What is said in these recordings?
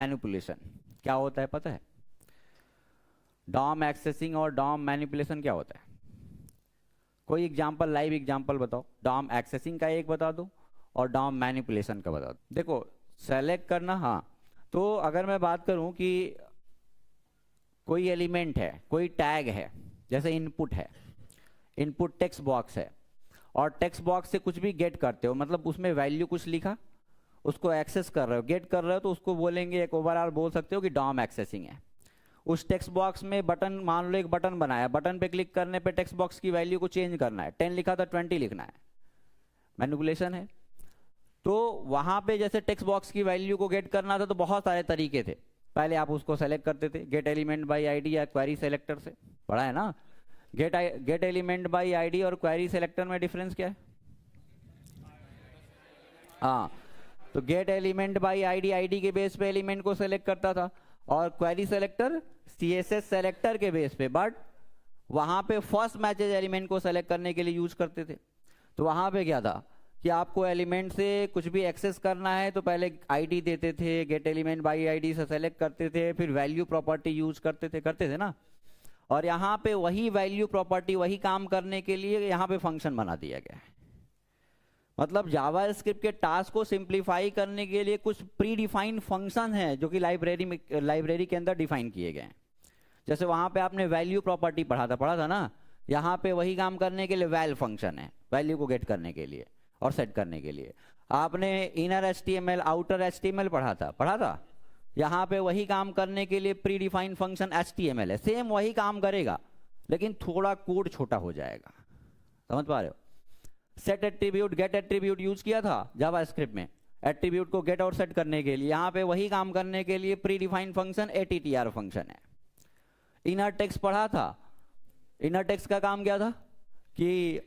Manipulation क्या होता है पता है? डॉम एक्सेसिंग और डॉम मैनिपुलेशन क्या होता है? कोई एग्जांपल, लाइव एग्जांपल बताओ। डॉम एक्सेसिंग का एक बता दो और डॉम मैनिपुलेशन का बता दो। देखो सेलेक्ट करना, हाँ, तो अगर मैं बात करूं कि कोई एलिमेंट है, कोई टैग है, जैसे इनपुट है, इनपुट टेक्स्ट बॉक्स है, और टेक्स्ट बॉक्स से कुछ भी गेट करते हो, मतलब उसमें वैल्यू कुछ लिखा, उसको एक्सेस कर रहे हो, गेट कर रहे हो, तो उसको बोलेंगे, एक ओवरऑल बोल सकते हो कि डॉम एक्सेसिंग है। उस टेक्स्ट बॉक्स में बटन, मान लो एक बटन बनाया, बटन पे क्लिक करने पे टेक्स्ट बॉक्स की वैल्यू को चेंज करना है, 10 लिखा था 20 लिखना है, मैनिपुलेशन है। तो वहां पे जैसे टेक्स्ट बॉक्स की वैल्यू को गेट करना था तो बहुत सारे तरीके थे। पहले आप उसको सेलेक्ट करते थे गेट एलिमेंट बाई आईडी या क्वेरी सेलेक्टर से, पढ़ा है ना? गेट एलिमेंट बाई आईडी और क्वेरी सेलेक्टर में डिफरेंस क्या है? हाँ, तो gate element by ID, ID के बेस पे एलिमेंट को सेलेक्ट करता था, और क्वेरी सेलेक्टर सीएसएस सेलेक्टर के बेस पे, बट वहां पे फर्स्ट मैचेज एलिमेंट को सेलेक्ट करने के लिए यूज करते थे। तो वहां पे क्या था कि आपको एलिमेंट से कुछ भी एक्सेस करना है तो पहले आईडी देते थे, गेट एलिमेंट बाई आईडी से सेलेक्ट करते थे, फिर वैल्यू प्रॉपर्टी यूज करते थे ना। और यहाँ पे वही वैल्यू प्रॉपर्टी, वही काम करने के लिए यहाँ पे फंक्शन बना दिया गया है। मतलब जावास्क्रिप्ट के टास्क को सिंप्लीफाई करने के लिए कुछ प्री डिफाइंड फंक्शन है जो कि लाइब्रेरी के अंदर डिफाइन किए गए हैं। जैसे वहां पे आपने वैल्यू प्रॉपर्टी पढ़ा था ना, यहाँ पे वही काम करने के लिए वैल फंक्शन है, वैल्यू को गेट करने के लिए और सेट करने के लिए। आपने इनर एचटीएमएल आउटर एचटीएमएल पढ़ा था, यहाँ पे वही काम करने के लिए प्री डिफाइंड फंक्शन एचटीएमएल है, सेम वही काम करेगा लेकिन थोड़ा कोड छोटा हो जाएगा। समझ पा रहे हो? Set attribute, get attribute use किया था जावास्क्रिप्ट में, एट्रीब्यूट को गेट और सेट करने के लिए। यहाँ पे वही काम करने के लिए प्री डिफाइंड फंक्शन एटीटीआर फंक्शन है। इनर टेक्स्ट पढ़ा था, इनर टेक्स्ट का काम क्या था कि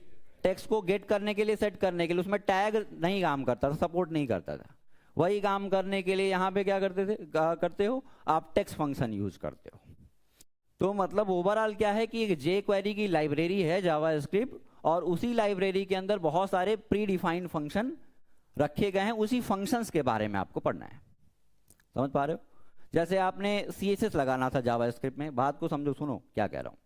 टेक्स्ट को गेट करने के लिए, सेट करने के लिए, उसमें टैग नहीं काम करता था, सपोर्ट नहीं करता था। वही काम करने के लिए यहाँ पे क्या करते हो आप, टेक्स्ट फंक्शन यूज करते हो। तो मतलब ओवरऑल क्या है कि एक जे क्वेरी की लाइब्रेरी है जावास्क्रिप्ट, और उसी लाइब्रेरी के अंदर बहुत सारे प्री डिफाइंड फंक्शन रखे गए हैं, उसी फंक्शंस के बारे में आपको पढ़ना है। समझ पा रहे हो? जैसे आपने सीएसएस लगाना था जावास्क्रिप्ट में, बात को समझो, सुनो क्या कह रहा हूं।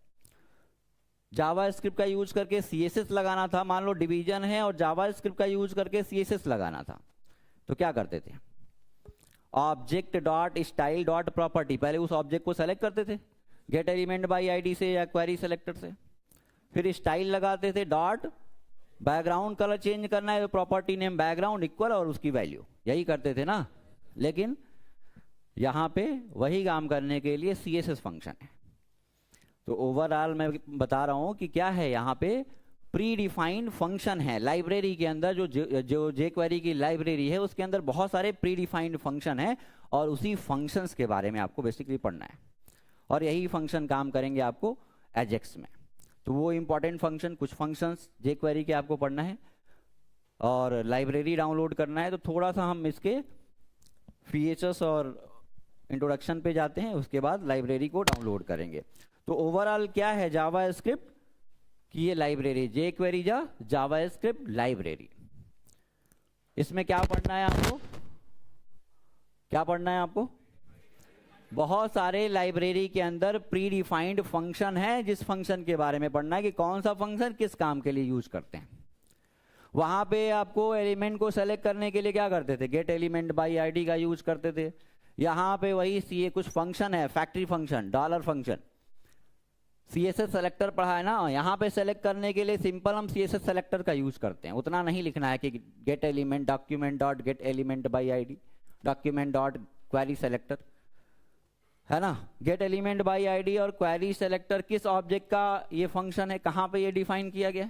जावास्क्रिप्ट का यूज करके सीएसएस लगाना था, मान लो डिवीजन है और जावास्क्रिप्ट का यूज करके सीएसएस लगाना था, तो क्या करते थे? Object dot style dot property, पहले उस ऑब्जेक्ट को सेलेक्ट करते थे गेट एलिमेंट बाई आईडी से या क्वेरी सेलेक्टर से, फिर स्टाइल लगाते थे, डॉट बैकग्राउंड कलर चेंज करना है तो प्रॉपर्टी नेम बैकग्राउंड इक्वल और उसकी वैल्यू, यही करते थे ना। लेकिन यहां पे वही काम करने के लिए सीएसएस फंक्शन है। तो ओवरऑल मैं बता रहा हूं कि क्या है, यहाँ पे प्री डिफाइंड फंक्शन है लाइब्रेरी के अंदर। जो जे क्वेरी की लाइब्रेरी है उसके अंदर बहुत सारे प्री डिफाइंड फंक्शन है, और उसी फंक्शंस के बारे में आपको बेसिकली पढ़ना है, और यही फंक्शन काम करेंगे आपको एजेक्स में। तो वो इंपॉर्टेंट फंक्शन, कुछ फंक्शंस जे क्वेरी के आपको पढ़ना है और लाइब्रेरी डाउनलोड करना है। तो थोड़ा सा हम इसके फीचर्स और इंट्रोडक्शन पे जाते हैं, उसके बाद लाइब्रेरी को डाउनलोड करेंगे। तो ओवरऑल क्या है जावास्क्रिप्ट की ये लाइब्रेरी, जे क्वेरी जावास्क्रिप्ट लाइब्रेरी। इसमें क्या पढ़ना है आपको, क्या पढ़ना है आपको? बहुत सारे लाइब्रेरी के अंदर प्री डिफाइंड फंक्शन है, जिस फंक्शन के बारे में पढ़ना है कि कौन सा फंक्शन किस काम के लिए यूज करते हैं। वहां पे आपको एलिमेंट को सेलेक्ट करने के लिए क्या करते थे, गेट एलिमेंट बाई आईडी का यूज करते थे। यहाँ पे वही सी कुछ फंक्शन है, factory function, dollar function, CSS selector पढ़ा है ना, यहाँ पे सेलेक्ट करने के लिए सिंपल हम सीएसएस सेलेक्टर का यूज करते हैं। उतना नहीं लिखना है कि gate element document dot get element by ID, document dot query selector, है ना। गेट एलिमेंट बाई आईडी और क्वेरी सेलेक्टर किस ऑब्जेक्ट का ये फंक्शन है, कहाँ पे ये डिफाइन किया गया?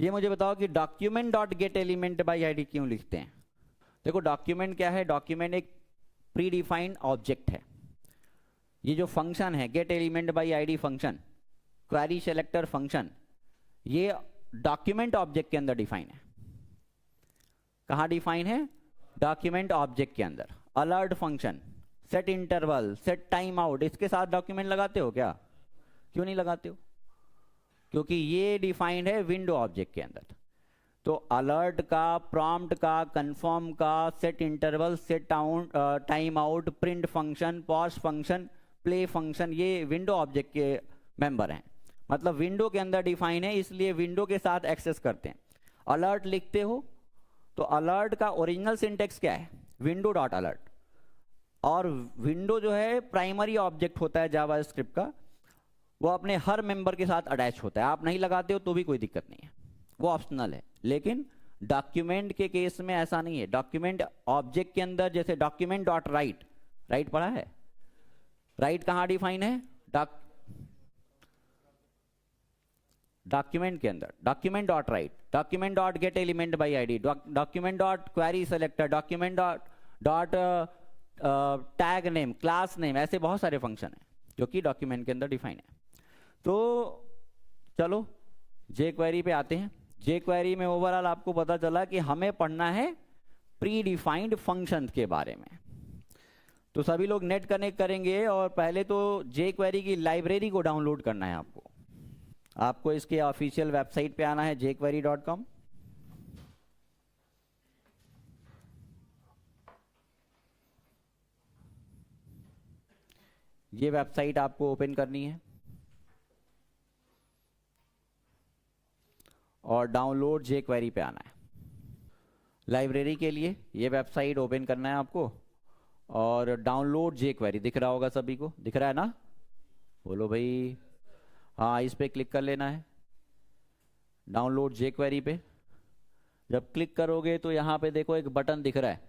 ये मुझे बताओ कि document dot get element by ID क्यों लिखते हैं? देखो डॉक्यूमेंट क्या है, डॉक्यूमेंट एक प्री डिफाइंड ऑब्जेक्ट है। ये जो फंक्शन है gate element by ID function, query selector function, ये डॉक्यूमेंट ऑब्जेक्ट के अंदर डिफाइन है। कहाँ डिफाइन है? डॉक्यूमेंट ऑब्जेक्ट के अंदर। Alert function, set interval, set time out, इसके साथ डॉक्यूमेंट लगाते हो क्या? क्यों नहीं लगाते हो? क्योंकि ये डिफाइंड है विंडो ऑब्जेक्ट के अंदर। तो अलर्ट का, प्रॉम्प्ट का, कंफर्म का, set interval, set time out, print function, pause function, play function, ये विंडो ऑब्जेक्ट के मेंबर हैं, मतलब विंडो के अंदर डिफाइन है, इसलिए विंडो के साथ एक्सेस करते हैं। अलर्ट लिखते हो तो अलर्ट का ओरिजिनल सिंटेक्स क्या है, विंडो डॉट अलर्ट, और विंडो जो है प्राइमरी ऑब्जेक्ट होता है जावास्क्रिप्ट का, वो अपने हर मेंबर के साथ अटैच होता है। आप नहीं लगाते हो तो भी कोई दिक्कत नहीं है, वो ऑप्शनल है। लेकिन डॉक्यूमेंट के केस में ऐसा नहीं है। डॉक्यूमेंट ऑब्जेक्ट के अंदर जैसे डॉक्यूमेंट डॉट राइट, राइट पढ़ा है, राइट कहां डिफाइन है, डॉक्यूमेंट के अंदर document dot right, document dot get element by ID, document dot query selector, document dot tag name, class name, ऐसे बहुत सारे फंक्शन हैं जो कि डॉक्यूमेंट के अंदर डिफाइन है। तो चलो जे क्वेरी पे आते हैं। जे क्वेरी में ओवरऑल आपको पता चला कि हमें पढ़ना है प्री डिफाइंड फंक्शन के बारे में। तो सभी लोग नेट कनेक्ट करेंगे और पहले तो जे क्वेरी की लाइब्रेरी को डाउनलोड करना है आपको। आपको इसके ऑफिशियल वेबसाइट पे आना है jquery.com। ये वेबसाइट आपको ओपन करनी है और डाउनलोड jQuery पे आना है। लाइब्रेरी के लिए ये वेबसाइट ओपन करना है आपको और डाउनलोड jQuery दिख रहा होगा, सभी को दिख रहा है ना, बोलो भाई। हाँ, इस पे क्लिक कर लेना है, डाउनलोड jQuery पे। जब क्लिक करोगे तो यहाँ पे देखो एक बटन दिख रहा है,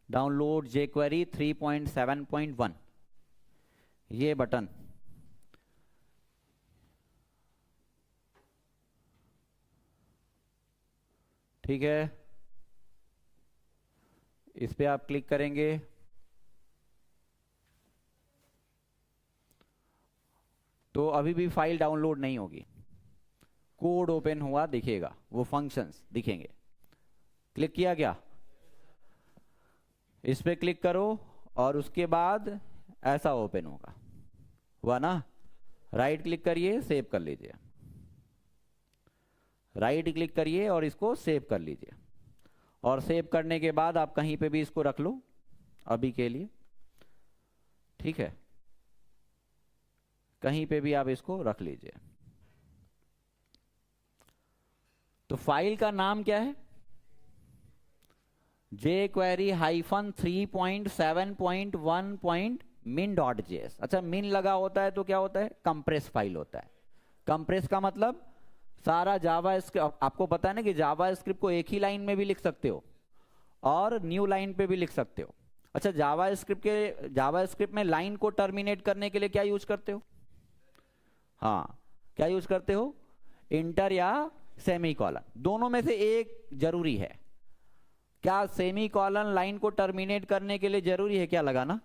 डाउनलोड jQuery 3.7.1, ये बटन। ठीक है, इस पे आप क्लिक करेंगे तो अभी भी फाइल डाउनलोड नहीं होगी, कोड ओपन हुआ दिखेगा, वो फंक्शंस दिखेंगे। क्लिक किया क्या, इस पे क्लिक करो और उसके बाद ऐसा ओपन होगा, हुआ ना। राइट क्लिक करिए, सेव कर लीजिए, राइट क्लिक करिए और इसको सेव कर लीजिए। और सेव करने के बाद आप कहीं पे भी इसको रख लो अभी के लिए, ठीक है, कहीं पे भी आप इसको रख लीजिए। तो फाइल का नाम क्या है, jQuery-3.7.1.min.js। अच्छा, min लगा होता है तो क्या होता है, कंप्रेस फाइल होता है। कंप्रेस का मतलब सारा जावा स्क्रिप्ट, आपको पता है ना कि जावा स्क्रिप्ट को एक ही लाइन में भी लिख सकते हो और न्यू लाइन पे भी लिख सकते हो। अच्छा, जावा स्क्रिप्ट में लाइन को टर्मिनेट करने के लिए क्या यूज करते हो, हाँ क्या यूज करते हो, इंटर या सेमी कॉलन, दोनों में से एक जरूरी है। क्या सेमी कॉलन लाइन को टर्मिनेट करने के लिए जरूरी है क्या लगाना,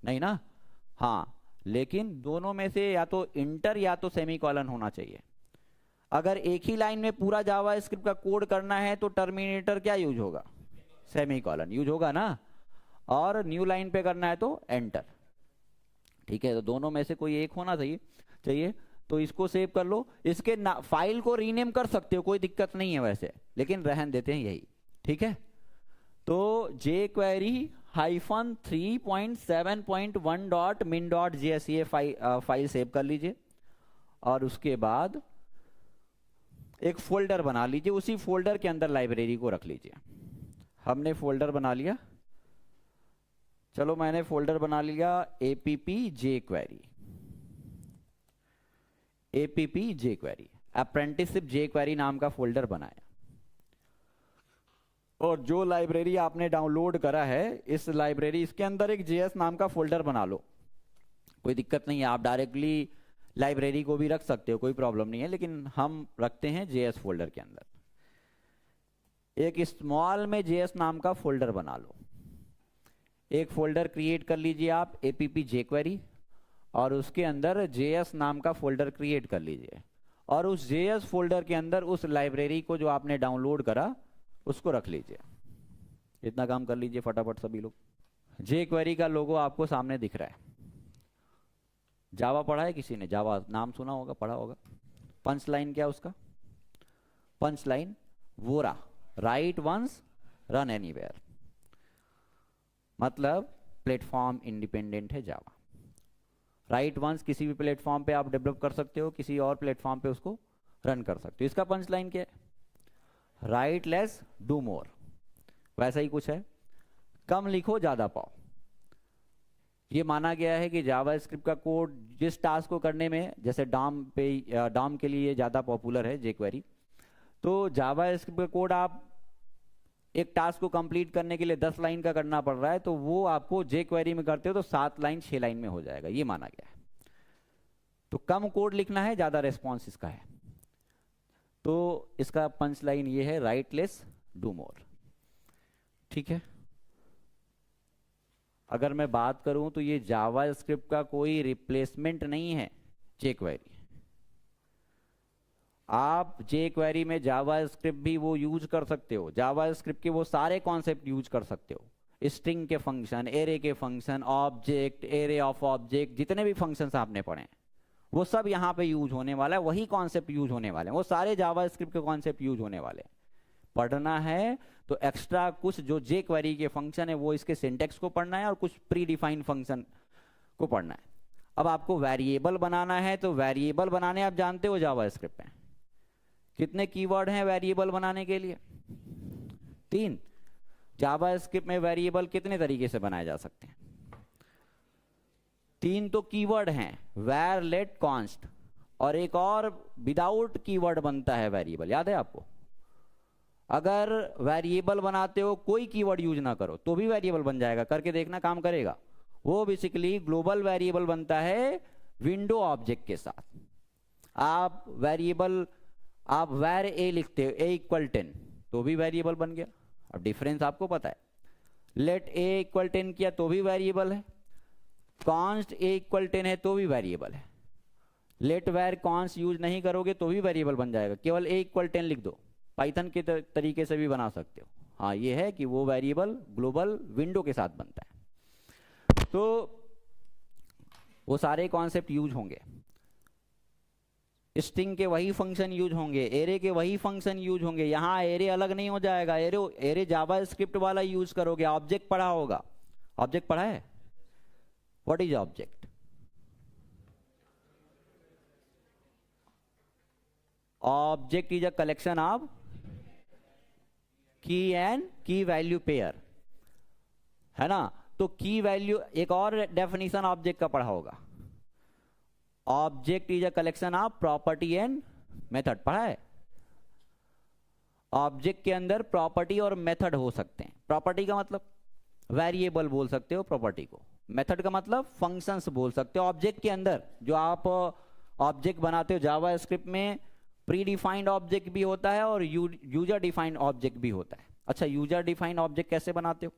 नहीं ना, हाँ, लेकिन दोनों में से या तो इंटर या तो सेमी कॉलन होना चाहिए। अगर एक ही लाइन में पूरा जावा स्क्रिप्ट का कोड करना है तो टर्मिनेटर क्या यूज होगा, सेमी कॉलन यूज होगा ना, और न्यू लाइन पे करना है तो एंटर। ठीक है, तो दोनों में से कोई एक होना चाहिए। तो इसको सेव कर लो, इसके फाइल को रीनेम कर सकते हो, कोई दिक्कत नहीं है वैसे, लेकिन रहन देते हैं यही, ठीक है। तो jQuery-3.7.1.min.js ये फाइल सेव कर लीजिए और उसके बाद एक फोल्डर बना लीजिए, उसी फोल्डर के अंदर लाइब्रेरी को रख लीजिए। हमने फोल्डर बना लिया, चलो मैंने फोल्डर बना लिया app jQuery, अप्रेंटिसशिप jQuery नाम का फोल्डर बनाया। और जो लाइब्रेरी आपने डाउनलोड करा है, इस लाइब्रेरी, इसके अंदर एक JS नाम का फोल्डर बना लो, कोई दिक्कत नहीं है, आप डायरेक्टली लाइब्रेरी को भी रख सकते हो, कोई प्रॉब्लम नहीं है, लेकिन हम रखते हैं JS फोल्डर के अंदर। एक स्मॉल में JS नाम का फोल्डर बना लो, एक फोल्डर क्रिएट कर लीजिए आप app jQuery, और उसके अंदर JS नाम का फोल्डर क्रिएट कर लीजिए, और उस JS फोल्डर के अंदर उस लाइब्रेरी को जो आपने डाउनलोड करा उसको रख लीजिए। इतना काम कर लीजिए फटाफट सभी लोग। jQuery का लोगो आपको सामने दिख रहा है। जावा पढ़ा है किसी ने, जावा नाम सुना होगा, पढ़ा होगा। पंच लाइन क्या उसका, पंच लाइन वो रहा, राइट वंस रन एनीवेयर, मतलब प्लेटफॉर्म इंडिपेंडेंट है जावा। राइट वंस किसी भी प्लेटफॉर्म पे आप डेवलप कर सकते हो, किसी और प्लेटफॉर्म पे उसको रन कर सकते हो। इसका पंच लाइन क्या है? राइट लेस डू मोर, वैसा ही कुछ है, कम लिखो ज्यादा पाओ। ये माना गया है कि जावा स्क्रिप्ट का कोड जिस टास्क को करने में, जैसे डॉम के लिए ज़्यादा पॉपुलर है जेक्वेरी, तो जावा स्क्रिप्ट का कोड आप एक टास्क को कंप्लीट करने के लिए 10 लाइन का करना पड़ रहा है, तो वो आपको जेक्वेरी में करते हो तो 7 लाइन 6 लाइन में हो जाएगा, ये माना गया है। तो कम कोड लिखना है, ज़्यादा रेस्पॉन्स इसका है। तो इसका पंच लाइन ये है, राइट लेस डू मोर। ठीक है, अगर मैं बात करूं तो ये जावा स्क्रिप्ट का कोई रिप्लेसमेंट नहीं है जेक्वेरी। आप जेक्वेरी में जावा स्क्रिप्ट भी वो यूज कर सकते हो, जावा स्क्रिप्ट के वो सारे कॉन्सेप्ट यूज कर सकते हो, स्ट्रिंग के फंक्शन, एरे के function, object, array of object, जितने भी फंक्शंस आपने पढ़े हैं वो सब यहाँ पे यूज होने वाला है, वही कॉन्सेप्ट यूज होने वाले हैं, वो सारे जावा स्क्रिप्ट के कॉन्सेप्ट यूज होने वाले हैं। पढ़ना है तो एक्स्ट्रा कुछ जो जेक्वेरी के फंक्शन है वो इसके सिंटेक्स को पढ़ना है और कुछ प्री डिफाइंड फंक्शन को पढ़ना है। अब आपको वेरिएबल बनाना है, तो वेरिएबल बनाने आप जानते हो जावा स्क्रिप्ट में कितने कीवर्ड हैं वेरिएबल बनाने के लिए? 3। जावा स्क्रिप्ट में वेरिएबल कितने तरीके से बनाए जा सकते हैं? 3 तो कीवर्ड हैं, वैर, लेट, कॉन्स्ट, और एक और विदाउट कीवर्ड बनता है वेरिएबल, याद है आपको? अगर वेरिएबल बनाते हो कोई कीवर्ड यूज ना करो तो भी वेरिएबल बन जाएगा, करके देखना काम करेगा। वो बेसिकली ग्लोबल वेरिएबल बनता है विंडो ऑब्जेक्ट के साथ। आप वेरिएबल, आप वैर ए लिखते हो, ए इक्वल 10, तो भी वेरिएबल बन गया। अब डिफरेंस आपको पता है, लेट ए इक्वल 10 किया तो भी वेरिएबल है, कॉन्स्ट ए इक्वल 10 है तो भी वेरिएबल है। लेट वैर कॉन्स्ट यूज नहीं करोगे तो भी वेरिएबल बन जाएगा, केवल ए इक्वल 10 लिख दो, पाइथन के तरीके से भी बना सकते हो। हाँ, ये है कि वो वेरिएबल ग्लोबल विंडो के साथ बनता है, तो वो सारे कॉन्सेप्ट यूज होंगे। स्ट्रिंग के वही फंक्शन यूज होंगे, एरे के वही फंक्शन यूज होंगे। यहाँ एरे अलग नहीं हो जाएगा, एरे जावा स्क्रिप्ट वाला यूज करोगे। ऑब्जेक्ट पढ़ा होगा, ऑब्जेक्ट पढ़ा है? What is object? Object is a collection of की एंड की वैल्यू पेयर, है ना? तो की वैल्यू, एक और डेफिनेशन ऑब्जेक्ट का पढ़ा होगा, object is a collection of property and method, पढ़ा है? ऑब्जेक्ट के अंदर प्रॉपर्टी और मेथड हो सकते हैं। प्रॉपर्टी का मतलब वेरिएबल बोल सकते हो प्रॉपर्टी को, मेथड का मतलब फंक्शंस बोल सकते हो। ऑब्जेक्ट के अंदर जो आप ऑब्जेक्ट बनाते हो जावा स्क्रिप्ट में, प्री डिफाइंड ऑब्जेक्ट भी होता है और यूजर डिफाइंड ऑब्जेक्ट भी होता है। अच्छा, यूजर डिफाइंड ऑब्जेक्ट कैसे बनाते हो?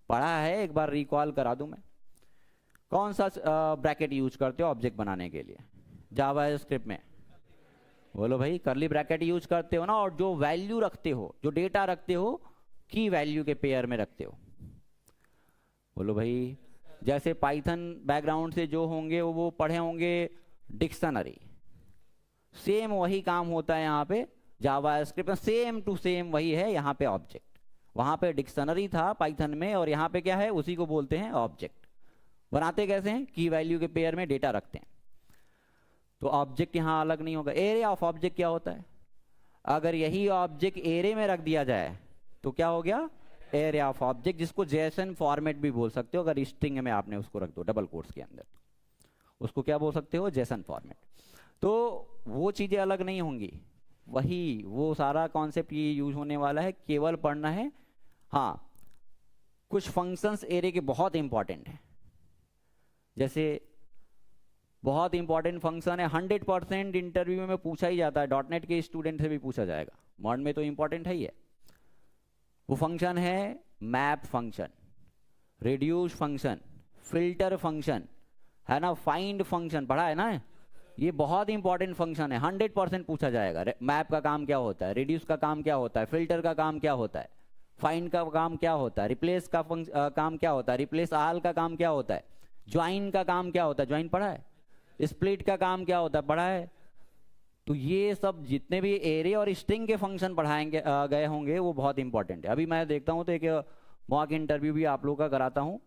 पढ़ा है, एक बार रिकॉल करा दूं मैं। कौन सा ब्रैकेट यूज करते हो ऑब्जेक्ट बनाने के लिए जावा स्क्रिप्ट में? बोलो भाई, करली ब्रैकेट यूज करते हो ना, और जो वैल्यू रखते हो, जो डेटा रखते हो, की वैल्यू के पेयर में रखते हो। बोलो भाई, जैसे पाइथन बैकग्राउंड से जो होंगे वो पढ़े होंगे डिक्शनरी, सेम वही काम होता है यहाँ पे जावा स्क्रिप्ट में, सेम टू सेम वही है यहाँ पे ऑब्जेक्ट। वहाँ पे डिक्शनरी था पाइथन में, और यहाँ पे क्या है, उसी को बोलते हैं ऑब्जेक्ट। बनाते कैसे हैं? की वैल्यू के पेयर में डेटा रखते हैं, तो ऑब्जेक्ट यहाँ अलग नहीं होगा। एरे ऑफ ऑब्जेक्ट क्या होता है? अगर यही ऑब्जेक्ट एरे में रख दिया जाए तो क्या हो गया? एरे ऑफ ऑब्जेक्ट, जिसको जेसन फॉर्मेट भी बोल सकते हो। अगर स्ट्रिंग में आपने उसको रख दो डबल कोट्स के अंदर, उसको क्या बोल सकते हो? JSON format. तो वो चीजें अलग नहीं होंगी, वही वो सारा कॉन्सेप्ट ये यूज होने वाला है, केवल पढ़ना है। हाँ, कुछ फंक्शंस एरे के बहुत इंपॉर्टेंट हैं, जैसे बहुत इंपॉर्टेंट फंक्शन है, 100% इंटरव्यू में पूछा ही जाता है, डॉटनेट के स्टूडेंट से भी पूछा जाएगा, मॉड में तो इंपॉर्टेंट है ही है। वो फंक्शन है map function, reduce function, filter function, है ना, फाइंड फंक्शन, पढ़ा है ना? ये बहुत इंपॉर्टेंट फंक्शन है, 100% पूछा जाएगा। मैप का काम क्या होता है, रिड्यूस का काम क्या होता है, फिल्टर का काम क्या होता है, फाइंड का काम क्या होता है, रिप्लेस का काम क्या होता है, रिप्लेस ऑल का काम क्या होता है, ज्वाइन का काम क्या होता है, ज्वाइन पढ़ा है, स्प्लिट का काम क्या होता है, पढ़ा है, तो ये सब जितने भी एरे और स्ट्रिंग के फंक्शन पढ़ाएंगे गए होंगे वो बहुत इंपॉर्टेंट है। अभी मैं देखता हूँ तो एक मॉक इंटरव्यू भी आप लोगों का कराता हूँ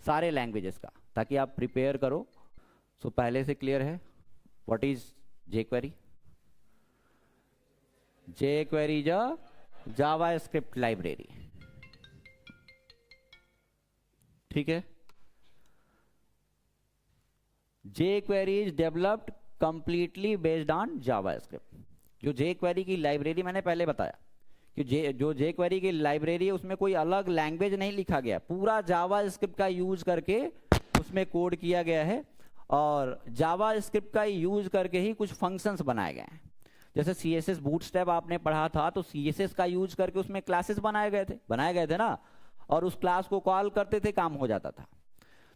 सारे लैंग्वेजेस का, ताकि आप प्रिपेयर करो। सो पहले से क्लियर है what is jQuery? jQuery is a JavaScript library, ठीक है। jQuery is developed completely based on JavaScript। जो jQuery की लाइब्रेरी मैंने पहले बताया कि जो jQuery की लाइब्रेरी है उसमें कोई अलग लैंग्वेज नहीं लिखा गया, पूरा JavaScript का यूज करके उसमें कोड किया गया है और JavaScript का यूज करके ही कुछ फंक्शंस बनाए गए हैं। जैसे CSS बूटस्ट्रैप आपने पढ़ा था तो CSS का यूज करके उसमें क्लासेस बनाए गए थे ना, और उस क्लास को कॉल करते थे, काम हो जाता था।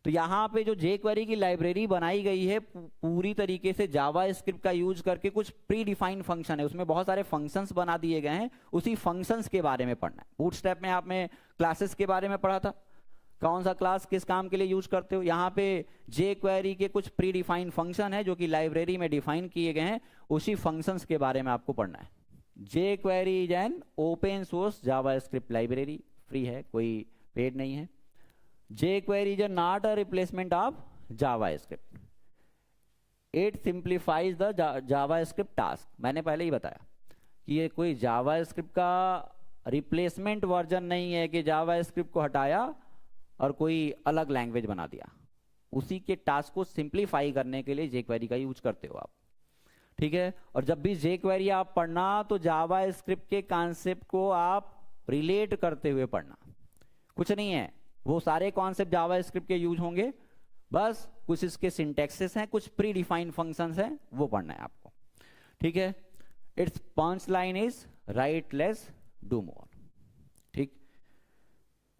तो यहाँ पे जो jQuery की लाइब्रेरी बनाई गई है पूरी तरीके से JavaScript का यूज करके कुछ प्री डिफाइंड फंक्शन है, उसमें बहुत सारे फंक्शंस बना दिए गए हैं, उसी फंक्शंस के बारे में पढ़ना है। बूटस्ट्रैप में आपने क्लासेस के बारे में पढ़ा था, कौन सा क्लास किस काम के लिए यूज करते हो। यहाँ पे jQuery के कुछ प्री डिफाइंड फंक्शन है जो कि लाइब्रेरी में डिफाइन किए गए हैं, उसी फंक्शंस के बारे में आपको पढ़ना है। jQuery is an open source JavaScript library, free है, कोई पेड नहीं है। jQuery is not a replacement of JavaScript. It simplifies the JavaScript task. मैंने पहले ही बताया कि ये कोई JavaScript का रिप्लेसमेंट वर्जन नहीं है कि JavaScript को हटाया और कोई अलग लैंग्वेज बना दिया। उसी के टास्क को सिंप्लीफाई करने के लिए jQuery का यूज करते हो आप, ठीक है। और जब भी jQuery आप पढ़ना तो JavaScript के कॉन्सेप्ट को आप रिलेट करते हुए पढ़ना, कुछ नहीं है, वो सारे कॉन्सेप्ट जावास्क्रिप्ट के यूज होंगे, बस कुछ इसके सिंटैक्सेस हैं, कुछ प्री डिफाइंड फंक्शंस हैं, वो पढ़ना है आपको, ठीक है। Its punch line is write less do more, ठीक।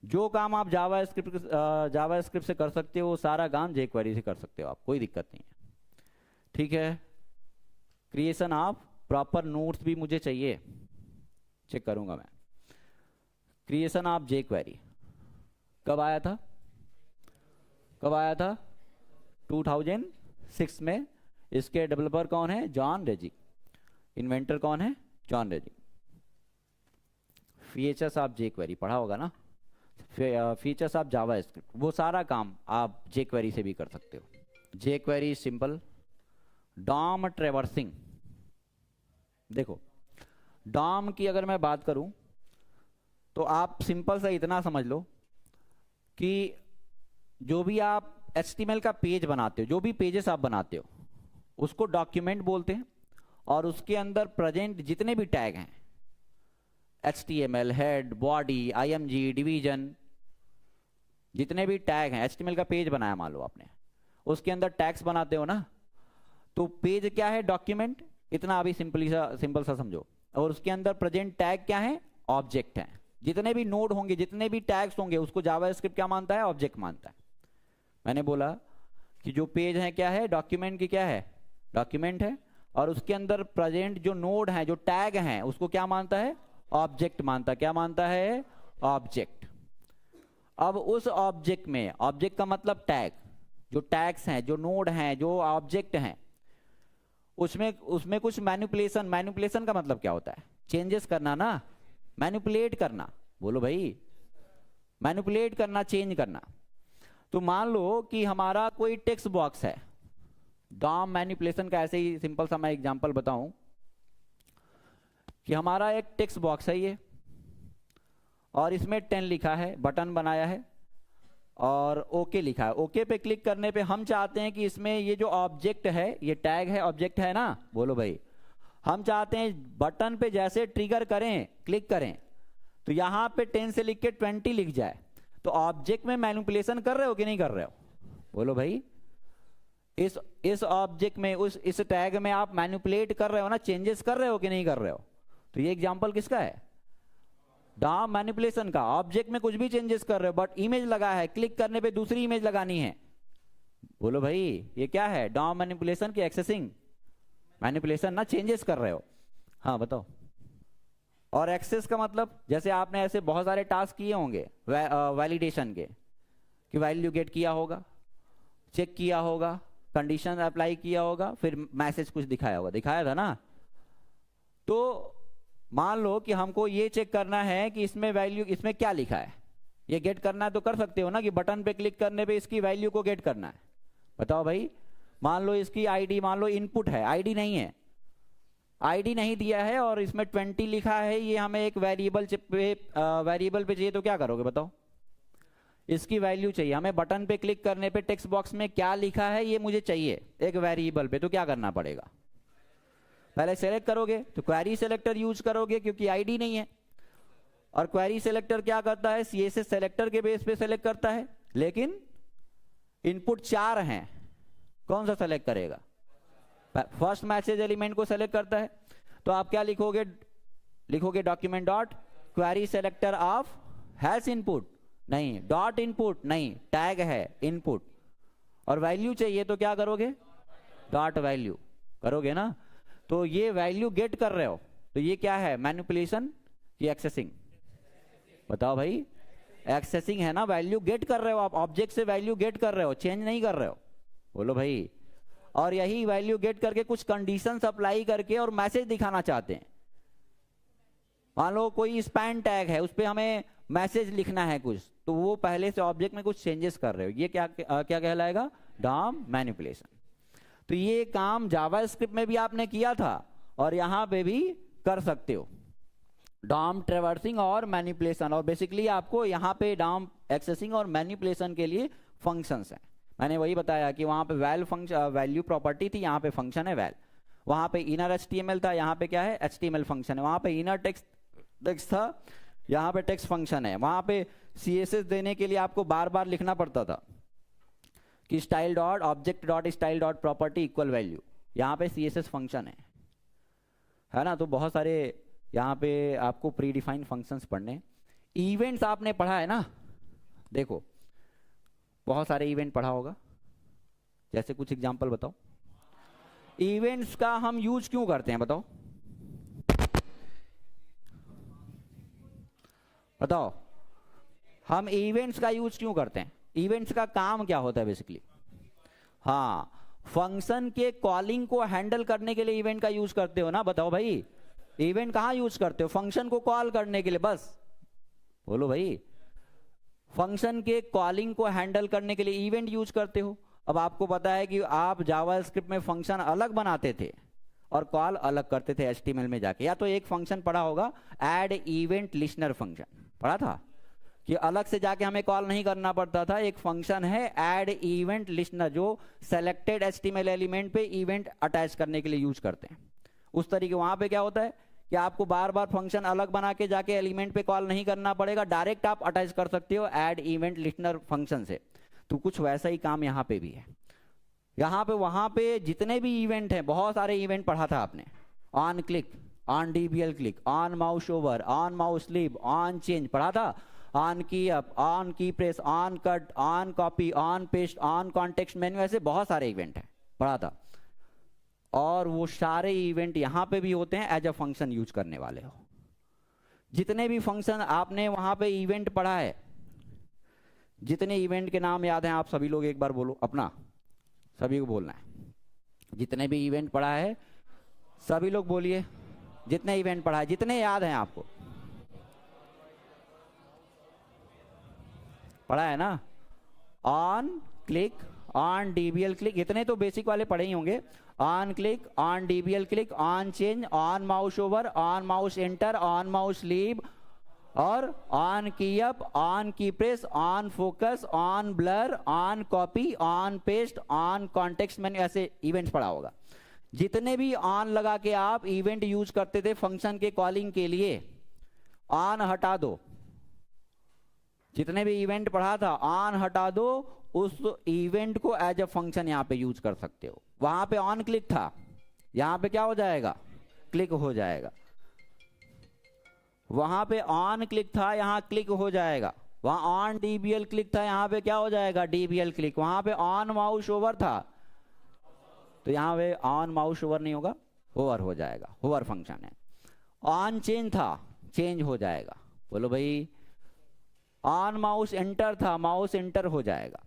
जो काम आप जावास्क्रिप्ट से कर सकते हो वो सारा काम jQuery से कर सकते हो आप, कोई दिक्कत नहीं है, ठीक है। क्रिएशन ऑफ प्रॉपर नोट्स भी मुझे चाहिए, चेक करूंगा मैं। क्रिएशन ऑफ jQuery कब आया था? 2006 में। इसके डेवलपर कौन है? जॉन रेजिक। इन्वेंटर कौन है? जॉन रेजिक। फीचर्स ऑफ jQuery पढ़ा होगा ना, फीचर्स ऑफ जावास्क्रिप्ट, वो सारा काम आप jQuery से भी कर सकते हो। jQuery simple. डॉम ट्रेवर्सिंग, देखो डॉम की अगर मैं बात करूं तो आप सिंपल सा इतना समझ लो कि जो भी आप HTML का पेज बनाते हो, जो भी पेजेस आप बनाते हो उसको डॉक्यूमेंट बोलते हैं, और उसके अंदर प्रेजेंट जितने भी टैग हैं HTML, head, body, IMG, division, जितने भी टैग हैं, HTML का पेज बनाया मान लो आपने, उसके अंदर टैग्स बनाते हो ना, तो पेज क्या है? डॉक्यूमेंट। इतना अभी सिंपल सा समझो। और उसके अंदर प्रेजेंट टैग क्या है? ऑब्जेक्ट है। जितने भी नोड होंगे, जितने भी टैग्स होंगे, उसको जावास्क्रिप्ट क्या मानता है? ऑब्जेक्ट मानता है। मैंने बोला कि जो पेज है क्या है? डॉक्यूमेंट की क्या है? डॉक्यूमेंट है। और उसके अंदर प्रेजेंट जो नोड है, जो टैग हैं, उसको क्या मानता है? ऑब्जेक्ट मानता है। क्या मानता है? ऑब्जेक्ट। अब उस ऑब्जेक्ट में, ऑब्जेक्ट का मतलब टैग, जो टैग्स हैं, जो नोड हैं, जो ऑब्जेक्ट हैं, उसमें कुछ मैनिपुलेशन का मतलब क्या होता है? चेंजेस करना ना, मैनिपुलेट करना। बोलो भाई, मैनिपुलेट करना, चेंज करना। तो मान लो कि हमारा कोई टेक्स्ट बॉक्स है, डॉम मैनिपुलेशन का ऐसे ही सिंपल सा मैं एग्जांपल बताऊं कि हमारा एक टेक्स्ट बॉक्स है ये, और इसमें 10 लिखा है, बटन बनाया है और ओके लिखा है। ओके पे क्लिक करने पे हम चाहते हैं कि इसमें ये जो ऑब्जेक्ट है, ये टैग है, ऑब्जेक्ट है ना, बोलो भाई, हम चाहते हैं बटन पे जैसे ट्रिगर करें, क्लिक करें, तो यहां पे 10 से लिख के 20 लिख जाए। तो ऑब्जेक्ट में मैनिपुलेशन कर रहे हो कि नहीं कर रहे हो? बोलो भाई, इस ऑब्जेक्ट में, इस टैग में आप मैनिपुलेट कर रहे हो ना, चेंजेस कर रहे हो कि नहीं कर रहे हो? तो ये एग्जांपल किसका है? डॉम मैनिपुलेशन का। ऑब्जेक्ट में कुछ भी चेंजेस कर रहे हो, बट इमेज लगा है, क्लिक करने पे दूसरी इमेज लगानी है। बोलो भाई, ये क्या है? डॉम मैनिपुलेशन की एक्सेसिंग मैनिपुलेशन ना, चेंजेस कर रहे हो। हाँ बताओ। और एक्सेस का मतलब, जैसे आपने ऐसे बहुत सारे टास्क किए होंगे वैलिडेशन के, कि वैल्यू गेट किया होगा, चेक किया होगा, कंडीशन अप्लाई किया होगा, फिर मैसेज कुछ दिखाया होगा, दिखाया था ना। तो मान लो कि हमको ये चेक करना है कि इसमें वैल्यू, इसमें क्या लिखा है, ये गेट करना है तो कर सकते हो ना कि बटन पे क्लिक करने पे इसकी वैल्यू को गेट करना है। बताओ भाई, मान लो इसकी आईडी, मान लो इनपुट है, आईडी नहीं है, आईडी नहीं दिया है और इसमें 20 लिखा है, ये हमें एक वेरिएबल पे चाहिए, तो क्या करोगे बताओ? इसकी वैल्यू चाहिए हमें। बटन पे क्लिक करने पे टेक्स्ट बॉक्स में क्या लिखा है ये मुझे चाहिए एक वेरिएबल पे, तो क्या करना पड़ेगा? पहले सेलेक्ट करोगे, तो क्वेरी सेलेक्टर यूज करोगे क्योंकि आईडी नहीं है। और क्वेरी सेलेक्टर क्या करता है? सीएसएस सेलेक्टर के बेस पे सेलेक्ट करता है, लेकिन इनपुट 4 हैं, कौन सा सेलेक्ट करेगा? फर्स्ट मैसेज एलिमेंट को सेलेक्ट करता है। तो आप क्या लिखोगे? लिखोगे document dot query selector of hash input, नहीं डॉट इनपुट, नहीं टैग है इनपुट, और वैल्यू चाहिए तो क्या करोगे? डॉट वैल्यू करोगे ना। तो ये वैल्यू गेट कर रहे हो, तो ये क्या है? मैनिपुलेशन की एक्सेसिंग? बताओ भाई, एक्सेसिंग है ना, वैल्यू गेट कर रहे हो आप, ऑब्जेक्ट से वैल्यू गेट कर रहे हो, चेंज नहीं कर रहे हो। बोलो भाई। और यही वैल्यू गेट करके कुछ कंडीशंस अप्लाई करके और मैसेज दिखाना चाहते हैं। मान लो कोई स्पैन टैग है, उस पर हमें मैसेज लिखना है कुछ, तो वो पहले से ऑब्जेक्ट में कुछ चेंजेस कर रहे हो, ये क्या क्या कहलाएगा? DOM manipulation. तो ये काम जावास्क्रिप्ट में भी आपने किया था और यहां पे भी कर सकते हो, डॉम ट्रेवर्सिंग और मैनिपुलेशन। और बेसिकली आपको यहाँ पे डॉम एक्सेसिंग और मैनिपुलेशन के लिए फंक्शंस हैं। मैंने वही बताया कि वहां पे वैल फंक्शन वैल्यू प्रॉपर्टी थी, यहाँ पे फंक्शन है वैल। वहां पे इनर एचटीएमएल था, यहाँ पे क्या है? एचटीएमएल फंक्शन है। वहां पे इनर टेक्स्ट था, यहाँ पे टेक्स्ट फंक्शन है। वहां पे सीएसएस देने के लिए आपको बार बार लिखना पड़ता था कि style dot object dot style dot property equal value, यहाँ पे सीएसएस फंक्शन है ना। तो बहुत सारे यहाँ पे आपको प्री डिफाइंड फंक्शंस पढ़ने। इवेंट्स आपने पढ़ा है ना, देखो बहुत सारे इवेंट पढ़ा होगा, जैसे कुछ एग्जांपल बताओ। इवेंट्स का हम यूज क्यों करते हैं बताओ? बताओ, हम इवेंट्स का यूज क्यों करते हैं? इवेंट्स का काम क्या होता है बेसिकली? हाँ, फंक्शन के कॉलिंग को हैंडल करने के लिए इवेंट का यूज करते हो ना। बताओ भाई, इवेंट कहाँ यूज करते हो? फंक्शन को कॉल करने के लिए बस। बोलो भाई, फंक्शन के कॉलिंग को हैंडल करने के लिए इवेंट यूज करते हो। अब आपको पता है कि आप जावास्क्रिप्ट में फंक्शन अलग बनाते थे और कॉल अलग करते थे एचटीएमएल में जाके। या तो एक फंक्शन पढ़ा होगा, ऐड इवेंट लिस्नर फंक्शन पढ़ा था, कि अलग से जाके हमें कॉल नहीं करना पड़ता था। एक फंक्शन है ऐड इवेंट लिस्नर, जो सेलेक्टेड एचटीएमएल एलिमेंट पे इवेंट अटैच करने के लिए यूज करते हैं। उस तरीके वहां पे क्या होता है कि आपको बार बार फंक्शन अलग बना के जाके एलिमेंट पे कॉल नहीं करना पड़ेगा, डायरेक्ट आप अटैच कर सकते हो ऐड इवेंट लिस्नर फंक्शन से। तो कुछ वैसा ही काम यहाँ पे भी है। यहाँ पे वहां पे जितने भी इवेंट हैं, बहुत सारे इवेंट पढ़ा था आपने। On click, on DBL click, on mouse over, on mouse leave, on change पढ़ा था, ऑन की अप, ऑन की press, on cut, on copy, on paste, on context menu, ऐसे बहुत सारे इवेंट हैं पढ़ा था। और वो सारे इवेंट यहाँ पे भी होते हैं एज अ फंक्शन यूज करने वाले हो। जितने भी फंक्शन आपने वहां पे इवेंट पढ़ा है, जितने इवेंट के नाम याद हैं आप सभी लोग एक बार बोलो अपना, सभी को बोलना है। जितने भी इवेंट पढ़ा है सभी लोग बोलिए, जितने इवेंट पढ़ा है, जितने याद हैं आपको। पढ़ा है ना? On click, on DBL click, इतने तो बेसिक वाले पढ़े ही होंगे। On click, on DBL click, on change, on mouse over, on mouse enter, on mouse leave, और ऑन की अप, ऑन की press, on focus, on blur, on copy, on paste, on context menu, ऐसे events पढ़ा होगा। जितने भी on लगा के आप इवेंट यूज करते थे फंक्शन के कॉलिंग के लिए, ऑन हटा दो। जितने भी इवेंट पढ़ा था ऑन हटा दो, उस इवेंट को एज अ फंक्शन यहाँ पे यूज कर सकते हो। वहां पे ऑन क्लिक था, यहाँ पे क्या हो जाएगा? क्लिक हो जाएगा। वहां पे ऑन क्लिक था, यहाँ क्लिक हो जाएगा। वहां ऑन डीबीएल क्लिक था, यहाँ पे क्या हो जाएगा? DBL click. वहां पे ऑन माउस ओवर था, तो यहाँ पे ऑन माउस ओवर नहीं होगा, ओवर हो जाएगा, ओवर फंक्शन है। ऑन चेंज था, चेंज हो जाएगा। बोलो भाई, ऑन माउस एंटर था, माउस एंटर हो जाएगा।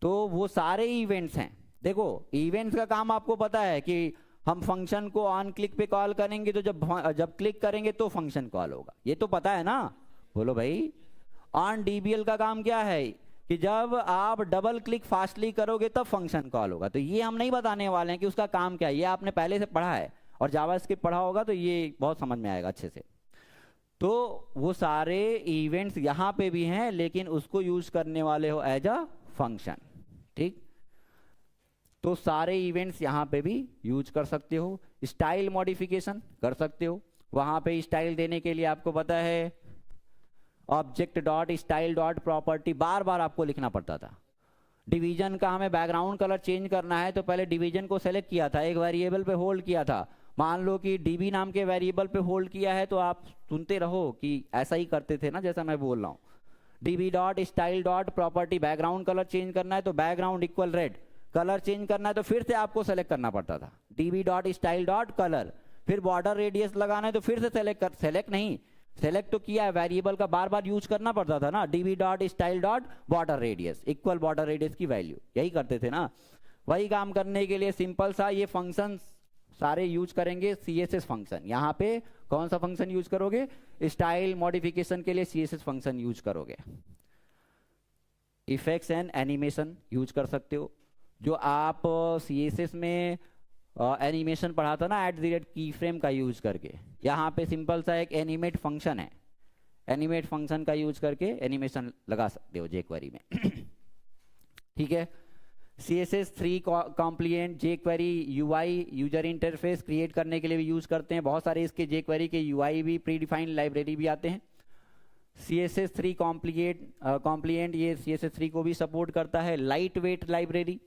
तो वो सारे इवेंट्स हैं। देखो, इवेंट्स का काम आपको पता है कि हम फंक्शन को ऑन क्लिक पे कॉल करेंगे, तो जब क्लिक करेंगे तो फंक्शन कॉल होगा, ये तो पता है ना। बोलो भाई, ऑन डीबीएल का काम क्या है कि जब आप डबल क्लिक फास्टली करोगे तब फंक्शन कॉल होगा। तो ये हम नहीं बताने वाले हैं कि उसका काम क्या है, ये आपने पहले से पढ़ा है और जावास्क्रिप्ट पढ़ा होगा तो ये बहुत समझ में आएगा अच्छे से। तो वो सारे इवेंट्स यहाँ पे भी हैं, लेकिन उसको यूज करने वाले हो एज अ फंक्शन, ठीक। तो सारे इवेंट्स यहाँ पे भी यूज कर सकते हो। स्टाइल मॉडिफिकेशन कर सकते हो, वहां पे स्टाइल देने के लिए आपको पता है object dot style dot property बार बार आपको लिखना पड़ता था। डिवीजन का हमें बैकग्राउंड कलर चेंज करना है तो पहले डिवीजन को सेलेक्ट किया था, एक वेरिएबल पे होल्ड किया था। मान लो कि डीबी नाम के वेरिएबल पे होल्ड किया है, तो आप सुनते रहो कि ऐसा ही करते थे ना जैसा मैं बोल रहा हूँ। DB dot style dot property background colour change करना है तो background equal red, colour change करना है तो फिर से आपको सेलेक्ट करना पड़ता था dB dot style dot colour. फिर बॉर्डर रेडियस लगाना है तो फिर से सेलेक्ट तो किया है, वेरिएबल का बार बार यूज करना पड़ता था ना, dB dot style dot border radius equal border radius की वैल्यू, यही करते थे ना। वही काम करने के लिए सिंपल सा ये फंक्शन सारे यूज करेंगे। सीएसएस फंक्शन, यहाँ पे कौन सा फंक्शन यूज करोगे? स्टाइल मॉडिफिकेशन के लिए सीएसएस फंक्शन यूज करोगे। इफेक्ट्स एंड एनिमेशन यूज कर सकते हो, जो आप सीएसएस में एनिमेशन पढ़ा था ना @की फ्रेम का यूज करके, यहाँ पे सिंपल सा एक एनिमेट फंक्शन है, एनिमेट फंक्शन का यूज करके एनिमेशन लगा सकते हो jQuery में ठीक है। CSS3 कॉम्प्लिएंट jQuery UI user interface create करने के लिए भी यूज करते हैं। बहुत सारे इसके jQuery के UI भी प्री डिफाइंड लाइब्रेरी भी आते हैं। CSS3 कॉम्प्लिएंट ये CSS3 को भी सपोर्ट करता है। लाइट वेट लाइब्रेरी,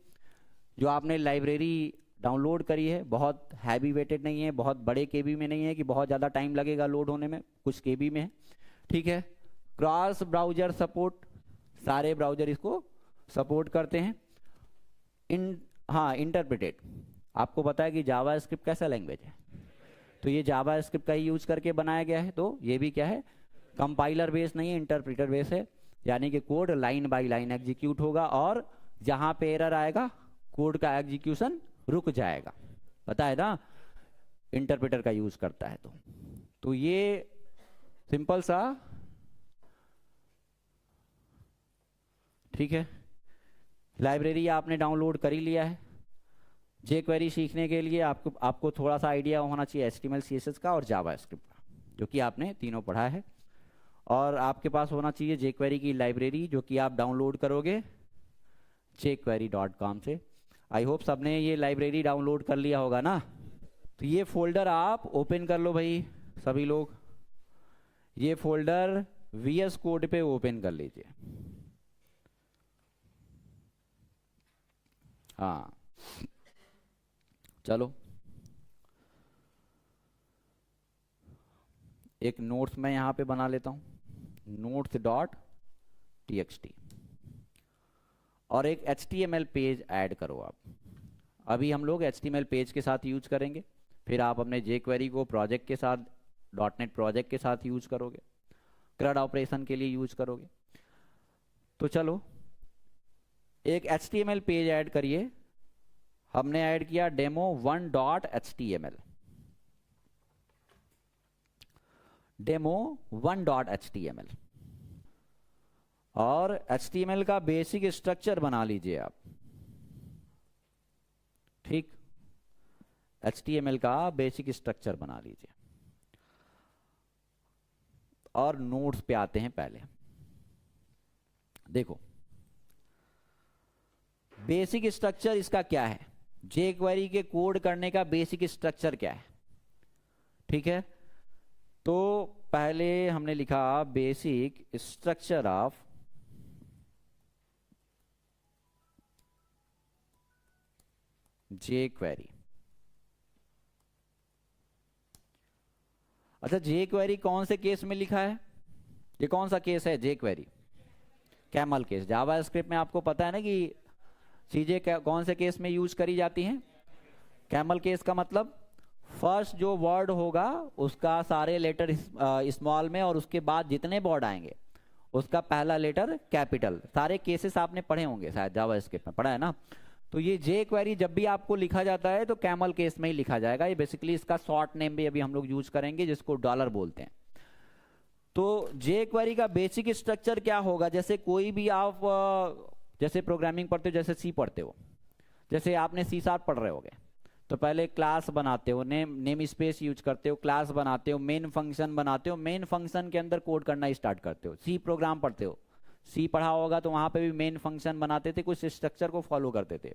जो आपने लाइब्रेरी डाउनलोड करी है, बहुत हैवी वेटेड नहीं है, बहुत बड़े केबी में नहीं है कि बहुत ज़्यादा टाइम लगेगा लोड होने में, कुछ केबी में है, ठीक है। क्रॉस ब्राउजर सपोर्ट, सारे ब्राउजर इसको सपोर्ट करते हैं। इंटरप्रेटेड, आपको पता है कि जावास्क्रिप्ट कैसा लैंग्वेज है, तो ये जावास्क्रिप्ट का ही यूज करके बनाया गया है। तो ये भी क्या है, कंपाइलर बेस नहीं है, इंटरप्रेटर बेस है, यानी कि code line by line execute होगा और जहां पे एरर आएगा कोड का एग्जीक्यूशन रुक जाएगा, पता है ना, इंटरप्रेटर का यूज करता है। तो ये सिंपल सा, ठीक है। लाइब्रेरी आपने डाउनलोड कर ही लिया है। jQuery सीखने के लिए आपको थोड़ा सा आइडिया होना चाहिए HTML CSS का और जावास्क्रिप्ट का, जो कि आपने तीनों पढ़ा है। और आपके पास होना चाहिए jQuery की लाइब्रेरी, जो कि आप डाउनलोड करोगे jQuery.com से। आई होप सबने ये लाइब्रेरी डाउनलोड कर लिया होगा ना। तो ये फोल्डर आप ओपन कर लो भाई सभी लोग, ये फोल्डर VS कोड पे ओपन कर लीजिए। हाँ चलो, एक नोट्स मैं यहाँ पे बना लेता हूँ, notes.txt, और एक HTML पेज ऐड करो आप। अभी हम लोग HTML पेज के साथ यूज करेंगे, फिर आप अपने jQuery को प्रोजेक्ट के साथ, .NET प्रोजेक्ट के साथ यूज करोगे, CRUD ऑपरेशन के लिए यूज करोगे। तो चलो एक HTML पेज ऐड करिए। हमने ऐड किया demo1.html, demo1.html, और HTML का बेसिक स्ट्रक्चर बना लीजिए आप, ठीक। HTML का बेसिक स्ट्रक्चर बना लीजिए और नोट्स पे आते हैं। पहले देखो बेसिक स्ट्रक्चर इसका क्या है, jQuery के कोड करने का बेसिक स्ट्रक्चर क्या है, ठीक है। तो पहले हमने लिखा बेसिक स्ट्रक्चर ऑफ jQuery। अच्छा, jQuery कौन से केस में लिखा है, ये कौन सा केस है jQuery? Camel case. जावास्क्रिप्ट में आपको पता है ना कि चीजें कौन से केस में यूज करी जाती हैं? कैमल केस का मतलब फर्स्ट जो वर्ड होगा उसका सारे लेटर स्मॉल में, और उसके बाद जितने वर्ड आएंगे उसका पहला लेटर कैपिटल। सारे केसेस आपने पढ़े होंगे शायद, जावास्क्रिप्ट में पढ़ा है ना। तो ये जे क्वेरी जब भी आपको लिखा जाता है तो कैमल केस में ही लिखा जाएगा। ये बेसिकली इसका शॉर्ट नेम भी अभी हम लोग यूज करेंगे जिसको डॉलर बोलते हैं। तो जे क्वेरी का बेसिक स्ट्रक्चर क्या होगा, जैसे कोई भी आप जैसे प्रोग्रामिंग पढ़ते हो, जैसे सी पढ़ते हो, जैसे आपने सी शार्प पढ़ रहे होगे, तो पहले क्लास बनाते हो, नेम स्पेस यूज करते हो, क्लास बनाते हो, मेन फंक्शन बनाते हो, मेन फंक्शन के अंदर कोड करना स्टार्ट करते हो। सी प्रोग्राम पढ़ते हो, सी पढ़ा होगा तो वहां पे भी मेन फंक्शन बनाते थे, कुछ स्ट्रक्चर को फॉलो करते थे।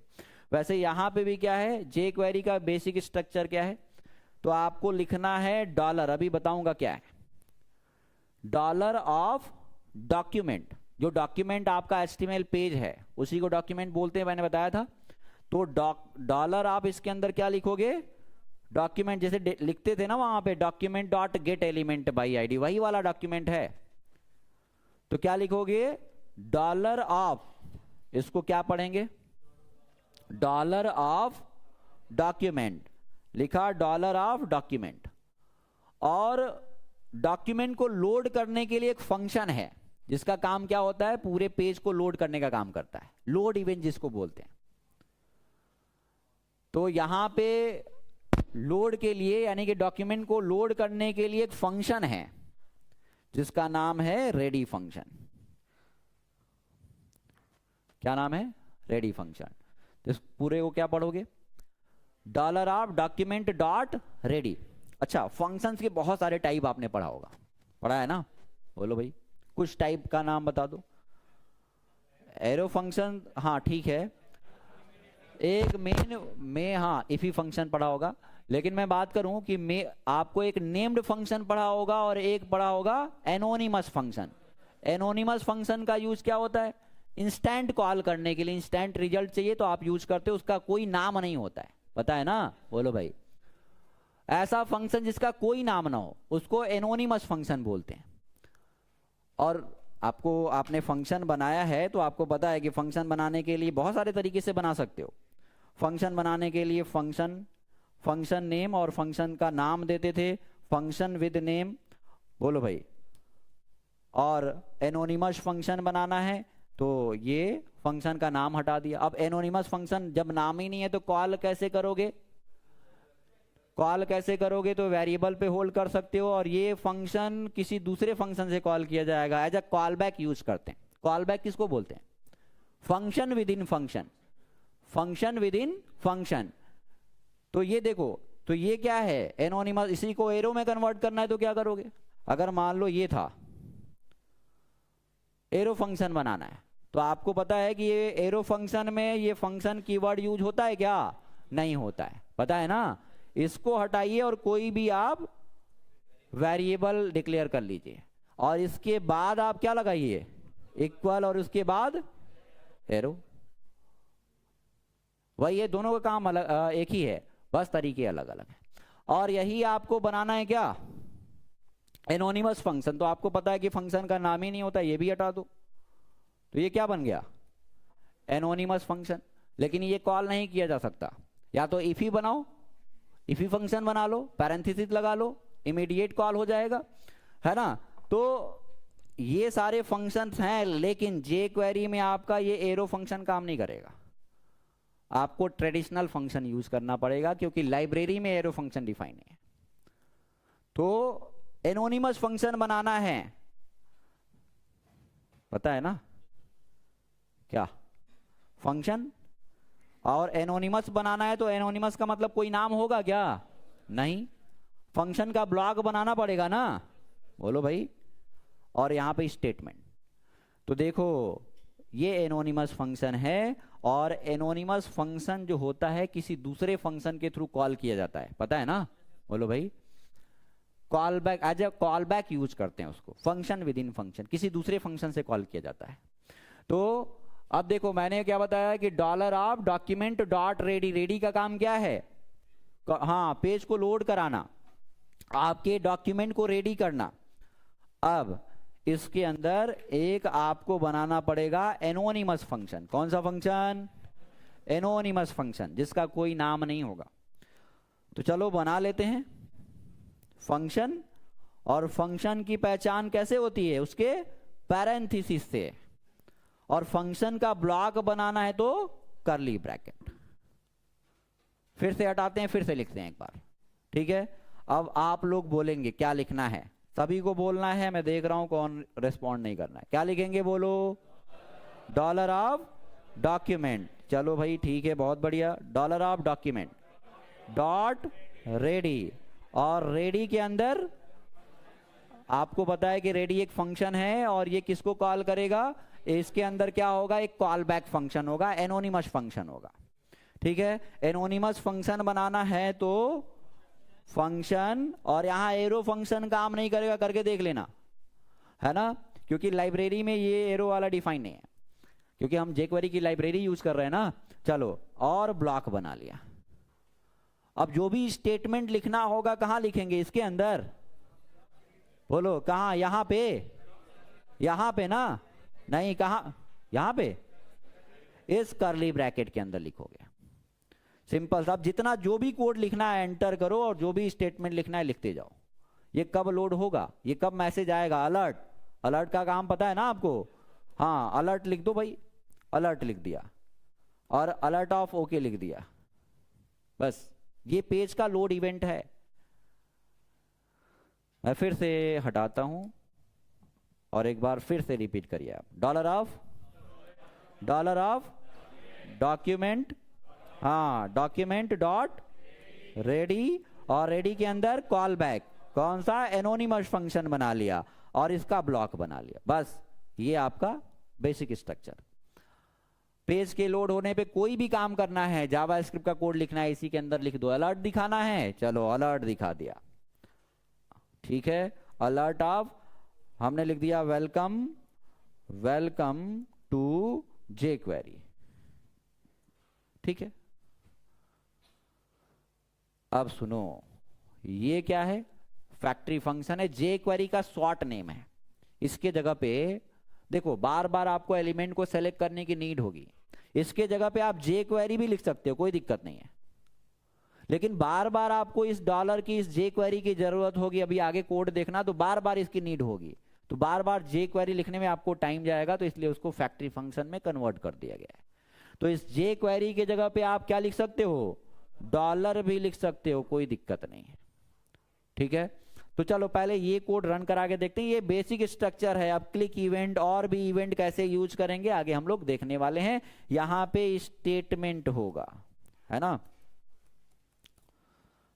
वैसे यहां पे भी क्या है, जे क्वेरी का बेसिक स्ट्रक्चर क्या है, तो आपको लिखना है डॉलर, अभी बताऊंगा क्या है, डॉलर ऑफ डॉक्यूमेंट। जो डॉक्यूमेंट आपका HTML पेज है उसी को डॉक्यूमेंट बोलते हैं, मैंने बताया था। तो डॉलर आप इसके अंदर क्या लिखोगे, डॉक्यूमेंट, जैसे लिखते थे ना वहां पे document dot get element by ID, वही वाला डॉक्यूमेंट है। तो क्या लिखोगे, डॉलर ऑफ, इसको क्या पढ़ेंगे, डॉलर ऑफ डॉक्यूमेंट, लिखा डॉलर ऑफ डॉक्यूमेंट। और डॉक्यूमेंट को लोड करने के लिए एक फंक्शन है जिसका काम क्या होता है, पूरे पेज को लोड करने का काम करता है, लोड इवेंट जिसको बोलते हैं। तो यहां पे लोड के लिए, यानी कि डॉक्यूमेंट को लोड करने के लिए एक फंक्शन है जिसका नाम है रेडी फंक्शन। क्या नाम है, रेडी फंक्शन। तो इस पूरे को क्या पढ़ोगे, dollar of document dot ready. अच्छा, फंक्शंस के बहुत सारे टाइप आपने पढ़ा होगा, पढ़ा है ना, बोलो भाई कुछ टाइप का नाम बता दो। एरो फंक्शन, हाँ ठीक है, एक मेन में, हाँ इफी फंक्शन पढ़ा होगा। लेकिन मैं बात करूं कि आपको एक नेम्ड फंक्शन पढ़ा होगा और एक पढ़ा होगा एनोनिमस फंक्शन। एनोनिमस फंक्शन का यूज क्या होता है, इंस्टेंट कॉल करने के लिए, इंस्टेंट रिजल्ट चाहिए तो आप यूज करते हो, उसका कोई नाम नहीं होता है, पता है ना, बोलो भाई। ऐसा फंक्शन जिसका कोई नाम ना हो उसको एनोनिमस फंक्शन बोलते हैं। और आपने फंक्शन बनाया है तो आपको पता है कि फंक्शन बनाने के लिए बहुत सारे तरीके से बना सकते हो। फंक्शन बनाने के लिए फंक्शन नेम और फंक्शन का नाम देते थे, फंक्शन विद नेम, बोलो भाई। और एनोनिमस फंक्शन बनाना है तो ये फंक्शन का नाम हटा दिया। अब एनोनिमस फंक्शन जब नाम ही नहीं है तो कॉल कैसे करोगे, कॉल कैसे करोगे, तो वेरिएबल पे होल्ड कर सकते हो और ये फंक्शन किसी दूसरे फंक्शन से कॉल किया जाएगा, as a call back use करते हैं। कॉल बैक किसको बोलते हैं, function within function, function within function. तो ये देखो, तो ये क्या है एनोनिमस, इसी को एरो में कन्वर्ट करना है तो क्या करोगे, अगर मान लो ये था एरो फंक्शन बनाना है तो आपको पता है कि ये एरो फंक्शन में ये फंक्शन कीवर्ड यूज होता है क्या, नहीं होता है, पता है ना। इसको हटाइए और कोई भी आप वेरिएबल डिक्लेयर कर लीजिए और इसके बाद आप क्या लगाइए, इक्वल, और उसके बाद एरो। वही है, दोनों का काम अलग एक ही है, बस तरीके अलग अलग है। और यही आपको बनाना है क्या, एनोनिमस फंक्शन। तो आपको पता है कि फंक्शन का नाम ही नहीं होता, ये भी हटा दो तो ये क्या बन गया, एनोनिमस फंक्शन। लेकिन ये कॉल नहीं किया जा सकता, या तो इफी बनाओ, इफी फंक्शन बना लो, पैरेंथेसिस लगा लो, इमीडिएट कॉल हो जाएगा, है ना। तो ये सारे फंक्शंस हैं, लेकिन जे क्वेरी में आपका ये एरो फंक्शन काम नहीं करेगा, आपको ट्रेडिशनल फंक्शन यूज करना पड़ेगा क्योंकि लाइब्रेरी में एरो फंक्शन डिफाइन है। तो एनोनिमस फंक्शन बनाना है, पता है ना क्या, फंक्शन, और एनोनिमस बनाना है तो एनोनिमस का मतलब कोई नाम होगा क्या, नहीं, फंक्शन का ब्लॉक बनाना पड़ेगा ना, बोलो भाई। और यहां पे स्टेटमेंट, तो देखो ये एनोनिमस फंक्शन है और एनोनिमस फंक्शन जो होता है किसी दूसरे फंक्शन के थ्रू कॉल किया जाता है, पता है ना, बोलो भाई। Call back, as a call back use करते हैं उसको, फंक्शन विद इन फंक्शन, किसी दूसरे फंक्शन से कॉल किया जाता है। तो अब देखो मैंने क्या बताया कि dollar of document dot ready, ready का काम क्या है, हाँ पेज को लोड कराना, आपके डॉक्यूमेंट को रेडी करना। अब इसके अंदर एक आपको बनाना पड़ेगा एनोनिमस फंक्शन। कौन सा फंक्शन, एनोनिमस फंक्शन, जिसका कोई नाम नहीं होगा। तो चलो बना लेते हैं फंक्शन। और फंक्शन की पहचान कैसे होती है, उसके पैरेंथेसिस से। और फंक्शन का ब्लॉक बनाना है तो करली ब्रैकेट। फिर से हटाते हैं, फिर से लिखते हैं एक बार, ठीक है। अब आप लोग बोलेंगे क्या लिखना है, सभी को बोलना है, मैं देख रहा हूं कौन रिस्पॉन्ड नहीं करना है। क्या लिखेंगे बोलो? Dollar of document. चलो भाई ठीक है, बहुत बढ़िया। Dollar of document dot ready, और रेडी के अंदर आपको पता है कि रेडी एक फंक्शन है और ये किसको कॉल करेगा, इसके अंदर क्या होगा, एक कॉल बैक फंक्शन होगा, एनोनिमस फंक्शन होगा, ठीक है। एनोनिमस फंक्शन बनाना है तो फंक्शन, और यहां एरो फंक्शन काम नहीं करेगा, करके देख लेना, है ना, क्योंकि लाइब्रेरी में ये एरो वाला डिफाइन नहीं है, क्योंकि हम jQuery की लाइब्रेरी यूज कर रहे हैं ना। चलो, और ब्लॉक बना लिया। अब जो भी स्टेटमेंट लिखना होगा कहां लिखेंगे, इसके अंदर, बोलो कहां, यहां पे ना, नहीं कहां, यहां पे, इस करली ब्रैकेट के अंदर लिखोगे। सिंपल सा, जितना जो भी कोड लिखना है एंटर करो, और जो भी स्टेटमेंट लिखना है लिखते जाओ। ये कब लोड होगा, ये कब मैसेज आएगा, अलर्ट। अलर्ट का काम पता है ना आपको, हाँ, अलर्ट लिख दो भाई, अलर्ट लिख दिया, और अलर्ट ऑफ ओके लिख दिया, बस ये पेज का लोड इवेंट है। मैं फिर से हटाता हूं और एक बार फिर से रिपीट करिए आप। डॉलर ऑफ डॉक्यूमेंट, हाँ, डॉक्यूमेंट डॉट रेडी, और रेडी के अंदर कॉल बैक, कौन सा, एनोनिमस फंक्शन बना लिया और इसका ब्लॉक बना लिया। बस ये आपका बेसिक स्ट्रक्चर। पेज के लोड होने पे कोई भी काम करना है, जावास्क्रिप्ट का कोड लिखना है, इसी के अंदर लिख दो। अलर्ट दिखाना है, चलो अलर्ट दिखा दिया, ठीक है। अलर्ट ऑफ, हमने लिख दिया वेलकम टू jQuery, ठीक है। अब सुनो, ये क्या है, फैक्ट्री फंक्शन है, jQuery का शॉर्ट नेम है। इसके जगह पे देखो, बार बार आपको एलिमेंट को सेलेक्ट करने की नीड होगी, इसके जगह पे आप jQuery भी लिख सकते हो, कोई दिक्कत नहीं है। लेकिन बार बार आपको इस डॉलर की, इस jQuery की जरूरत होगी, अभी आगे कोड देखना, तो बार बार इसकी नीड होगी, तो बार बार jQuery लिखने में आपको टाइम जाएगा, तो इसलिए उसको फैक्ट्री फंक्शन में कन्वर्ट कर दिया गया है। तो इस jQuery के जगह पे आप क्या लिख सकते हो, डॉलर भी लिख सकते हो, कोई दिक्कत नहीं है, ठीक है। तो चलो पहले ये कोड रन करा के देखते हैं। ये बेसिक स्ट्रक्चर है। अब क्लिक इवेंट और भी इवेंट कैसे यूज करेंगे आगे हम लोग देखने वाले हैं। यहां पे स्टेटमेंट होगा, है ना,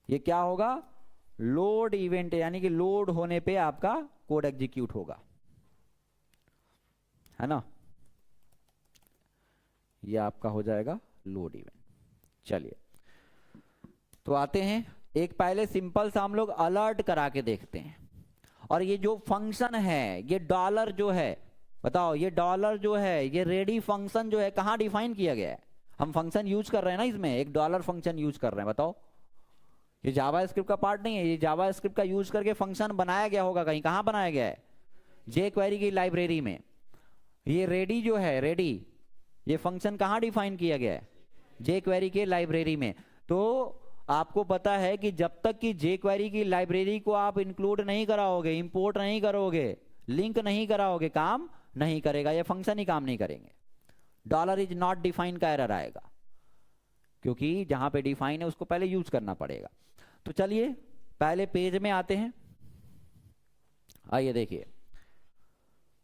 ये क्या होगा, लोड इवेंट, यानी कि लोड होने पे आपका कोड एग्जीक्यूट होगा, है ना, ये आपका हो जाएगा लोड इवेंट। चलिए तो आते हैं, एक पहले सिंपल सा हम लोग अलर्ट करा के देखते हैं। और ये जो फंक्शन है, ये डॉलर जो है, बताओ, ये डॉलर जो है, ये रेडी फंक्शन जो है, कहां डिफाइन किया गया है, हम फंक्शन यूज कर रहे हैं ना, इसमें एक डॉलर फंक्शन यूज कर रहे हैं, बताओ, ये जावास्क्रिप्ट का पार्ट नहीं है, ये जावास्क्रिप्ट का यूज करके फंक्शन बनाया गया होगा कहीं, कहां बनाया गया है, jQuery की लाइब्रेरी में। ये रेडी जो है, रेडी, ये फंक्शन कहां डिफाइन किया गया है, jQuery के लाइब्रेरी में। तो आपको पता है कि जब तक कि jQuery की लाइब्रेरी को आप इंक्लूड नहीं कराओगे, इंपोर्ट नहीं करोगे, लिंक नहीं कराओगे, काम नहीं करेगा, ये फंक्शन ही काम नहीं करेंगे। डॉलर इज नॉट डिफाइन का एरर आएगा, क्योंकि जहां पे डिफाइन है उसको पहले यूज करना पड़ेगा। तो चलिए पहले पेज में आते हैं। आइए देखिए,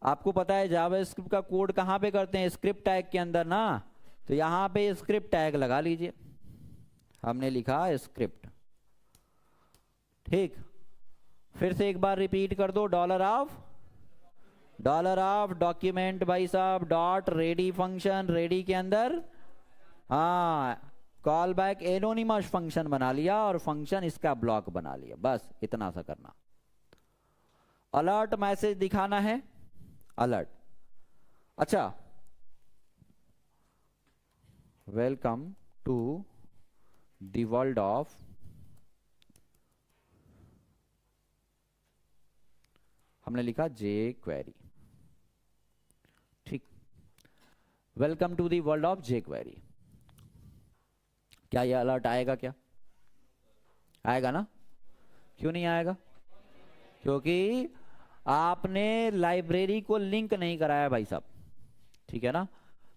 आपको पता है जावास्क्रिप्ट का कोड कहां पे करते हैं, स्क्रिप्ट टैग के अंदर ना, तो यहां पे स्क्रिप्ट टैग लगा लीजिए। हमने लिखा स्क्रिप्ट, ठीक। फिर से एक बार रिपीट कर दो, डॉलर ऑफ डॉक्यूमेंट भाई साहब डॉट रेडी फंक्शन, रेडी के अंदर हाँ कॉल बैक एनोनिमस फंक्शन बना लिया और फंक्शन इसका ब्लॉक बना लिया, बस इतना सा करना। अलर्ट मैसेज दिखाना है, अलर्ट, अच्छा, welcome to the world of, हमने लिखा jQuery, ठीक, welcome to the world of jQuery। क्या ये अलर्ट आएगा, क्या आएगा ना, क्यों नहीं आएगा, क्योंकि आपने लाइब्रेरी को लिंक नहीं कराया भाई साहब, ठीक है ना।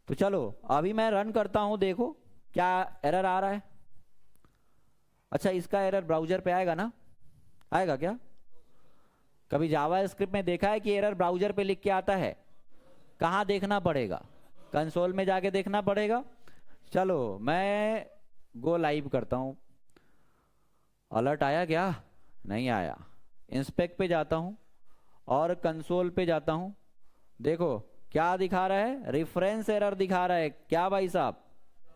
तो चलो अभी मैं रन करता हूं, देखो क्या एरर आ रहा है। अच्छा, इसका एरर ब्राउजर पे आएगा ना? आएगा क्या? कभी जावा स्क्रिप्ट में देखा है कि एरर ब्राउजर पे लिख के आता है? कहाँ देखना पड़ेगा? कंसोल में जाके देखना पड़ेगा। चलो मैं गो लाइव करता हूं। अलर्ट आया क्या? नहीं आया। इंस्पेक्ट पे जाता हूं और कंसोल पे जाता हूं। देखो क्या दिखा रहा है? रेफरेंस एरर दिखा रहा है क्या भाई साहब?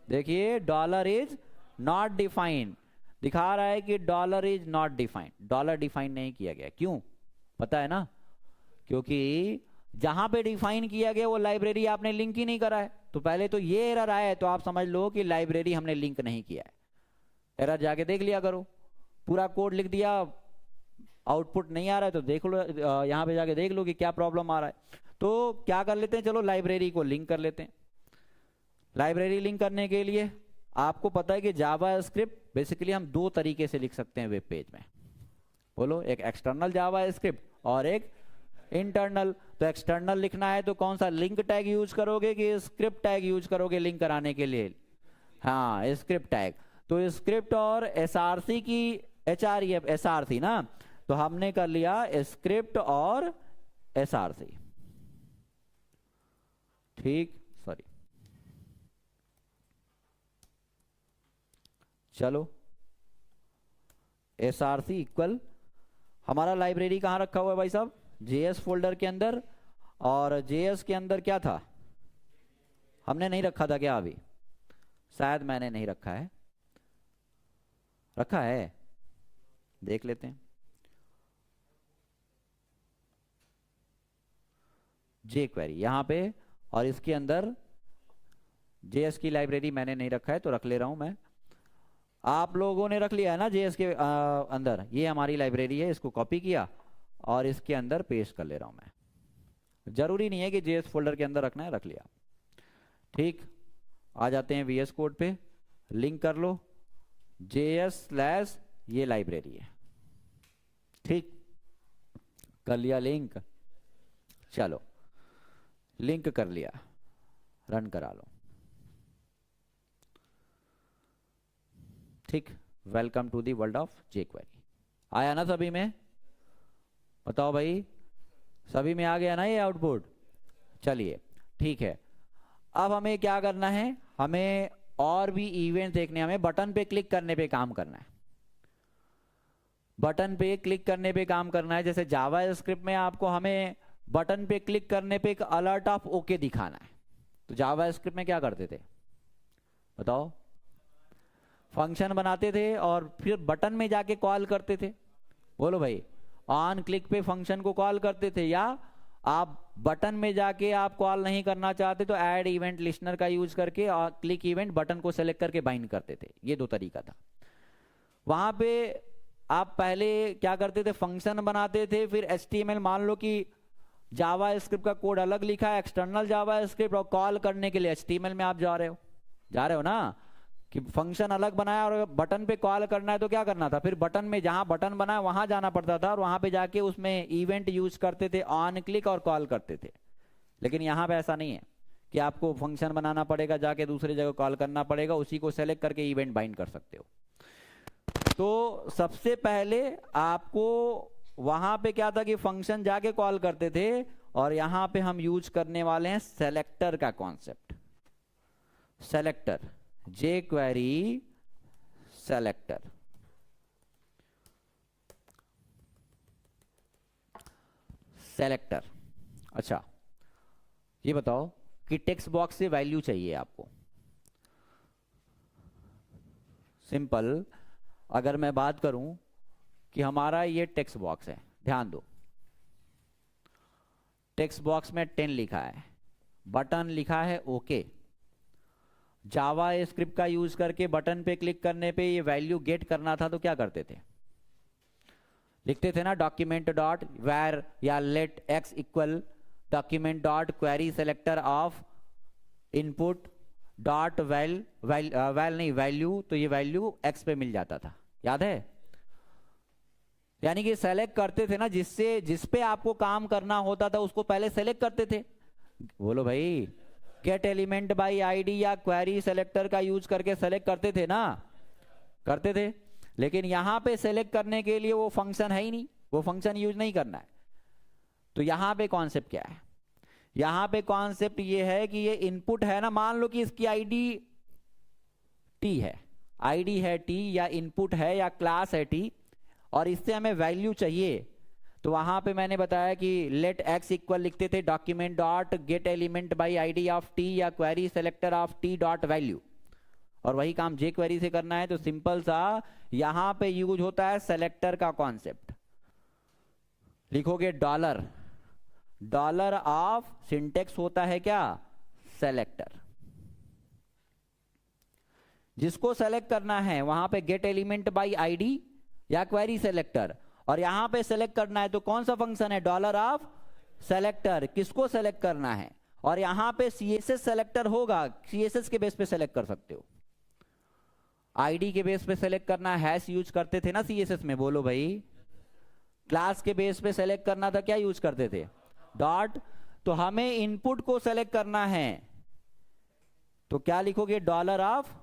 देखिए डॉलर इज नॉट डिफाइंड दिखा रहा है कि dollar is not defined. Dollar define नहीं किया गया, क्यों पता है ना? क्योंकि जहां पे डिफाइन किया गया वो लाइब्रेरी आपने लिंक ही नहीं करा है। तो पहले तो ये एरर आया है, तो आप समझ लो कि लाइब्रेरी हमने लिंक नहीं किया है। एरर जाके देख लिया करो। पूरा कोड लिख दिया, आउटपुट नहीं आ रहा है तो देख लो, यहां पे जाके देख लो कि क्या प्रॉब्लम आ रहा है। तो क्या कर लेते हैं, चलो लाइब्रेरी को लिंक कर लेते हैं। लाइब्रेरी लिंक करने के लिए आपको पता है कि जावा स्क्रिप्ट बेसिकली हम दो तरीके से लिख सकते हैं वेब पेज में। बोलो, एक एक्सटर्नल जावा स्क्रिप्ट और एक इंटरनल। तो एक्सटर्नल लिखना है तो कौन सा लिंक टैग यूज करोगे कि स्क्रिप्ट टैग यूज करोगे लिंक कराने के लिए? हाँ, स्क्रिप्ट टैग। तो स्क्रिप्ट और एसआरसी की एसआरसी ना, तो हमने कर लिया स्क्रिप्ट और एसआरसी। ठीक, सॉरी। चलो एसआरसी इक्वल, हमारा लाइब्रेरी कहां रखा हुआ है भाई साहब? जेएस फोल्डर के अंदर। और जेएस के अंदर क्या था? हमने नहीं रखा था क्या? अभी शायद मैंने नहीं रखा है। रखा है, देख लेते हैं। जे क्वेरी यहां पे, और इसके अंदर जेएस की लाइब्रेरी मैंने नहीं रखा है तो रख ले रहा हूं मैं। आप लोगों ने रख लिया है ना जेएस के अंदर? ये हमारी लाइब्रेरी है, इसको कॉपी किया और इसके अंदर पेस्ट कर ले रहा हूं मैं। जरूरी नहीं है कि जेएस फोल्डर के अंदर रखना है, रख लिया। ठीक, आ जाते हैं वीएस कोड पे। लिंक कर लो JS/ ये लाइब्रेरी है। ठीक, कर लिया लिंक। चलो लिंक कर लिया, रन करा लो। ठीक, welcome to the world of jQuery। आया ना सभी में? बताओ भाई, सभी में आ गया ना ये आउटपुट? चलिए ठीक है। अब हमें क्या करना है? हमें और भी इवेंट देखने, हमें बटन पे क्लिक करने पे काम करना है। बटन पे क्लिक करने पे काम करना है। जैसे जावा स्क्रिप्ट में आपको हमें बटन पे क्लिक करने पे एक अलर्ट ऑफ ओके दिखाना है। तो जावा स्क्रिप्ट में क्या करते थे बताओ? फंक्शन बनाते थे और फिर बटन में जाके कॉल करते थे। बोलो भाई, ऑन क्लिक पे फंक्शन को कॉल करते थे, या आप बटन में जाके आप कॉल नहीं करना चाहते तो ऐड इवेंट लिस्टनर का यूज करके और क्लिक इवेंट बटन को सेलेक्ट करके बाइंड करते थे। ये दो तरीका था। वहां पे आप पहले क्या करते थे? फंक्शन बनाते थे, फिर HTML, मान लो कि जावा स्क्रिप्ट का कोड अलग लिखा है, एक्सटर्नल जावा स्क्रिप्ट, और कॉल करने के लिए HTML में आप जा रहे हो ना, कि फंक्शन अलग बनाया और बटन पे कॉल करना है तो क्या करना था? फिर बटन में जहां बटन बनाया वहां जाना पड़ता था और वहां पे जाके उसमें इवेंट यूज करते थे, ऑन क्लिक और कॉल करते थे। लेकिन यहां पे ऐसा नहीं है कि आपको फंक्शन बनाना पड़ेगा, जाके दूसरी जगह कॉल करना पड़ेगा, उसी को सेलेक्ट करके इवेंट बाइंड कर सकते हो। तो सबसे पहले आपको वहां पे क्या था कि फंक्शन जाके कॉल करते थे, और यहां पे हम यूज करने वाले हैं सेलेक्टर का concept. Selector, jQuery selector. Selector, अच्छा ये बताओ कि टेक्स्ट बॉक्स से वैल्यू चाहिए आपको। सिंपल, अगर मैं बात करूं कि हमारा ये टेक्स्ट बॉक्स है, ध्यान दो, टेक्स्ट बॉक्स में 10 लिखा है, बटन लिखा है ओके। जावा स्क्रिप्ट का यूज करके बटन पे क्लिक करने पे ये वैल्यू गेट करना था तो क्या करते थे? लिखते थे ना डॉक्यूमेंट डॉट वेर या let X equal document dot query selector of input dot value, तो ये वैल्यू एक्स पे मिल जाता था, याद है? यानी कि सेलेक्ट करते थे ना, जिस पे आपको काम करना होता था उसको पहले सेलेक्ट करते थे। बोलो भाई, गेट एलिमेंट बाय आईडी या क्वेरी सेलेक्टर का यूज करके सेलेक्ट करते थे ना, करते थे। लेकिन यहां पे सेलेक्ट करने के लिए वो फंक्शन है ही नहीं, वो फंक्शन यूज नहीं करना है। तो यहां पे कॉन्सेप्ट क्या है, यहां पे कॉन्सेप्ट ये है कि ये इनपुट है ना, मान लो कि इसकी आईडी टी है, आईडी है टी या इनपुट है या क्लास है टी, और इससे हमें वैल्यू चाहिए। तो वहां पे मैंने बताया कि लेट एक्स इक्वल लिखते थे document dot get element by ID of T या query selector of T dot value, और वही काम जे क्वेरी से करना है। तो सिंपल सा यहां पे यूज होता है सेलेक्टर का कॉन्सेप्ट। लिखोगे डॉलर, डॉलर ऑफ सिंटेक्स होता है क्या, सेलेक्टर। जिसको सेलेक्ट करना है वहां पे गेट एलिमेंट बाय आईडी या क्वेरी सेलेक्टर, और यहां पे सेलेक्ट करना है तो कौन सा फंक्शन है, डॉलर ऑफ सेलेक्टर। किसको सेलेक्ट करना है, और यहां पे सीएसएस सेलेक्टर होगा, सीएसएस के बेस पे सेलेक्ट कर सकते हो। आईडी के बेस पे सेलेक्ट करना, हैश यूज करते थे ना सीएसएस में, बोलो भाई। क्लास के बेस पे सेलेक्ट करना था, क्या यूज करते थे, डॉट। तो हमें इनपुट को सेलेक्ट करना है तो क्या लिखोगे, डॉलर ऑफ।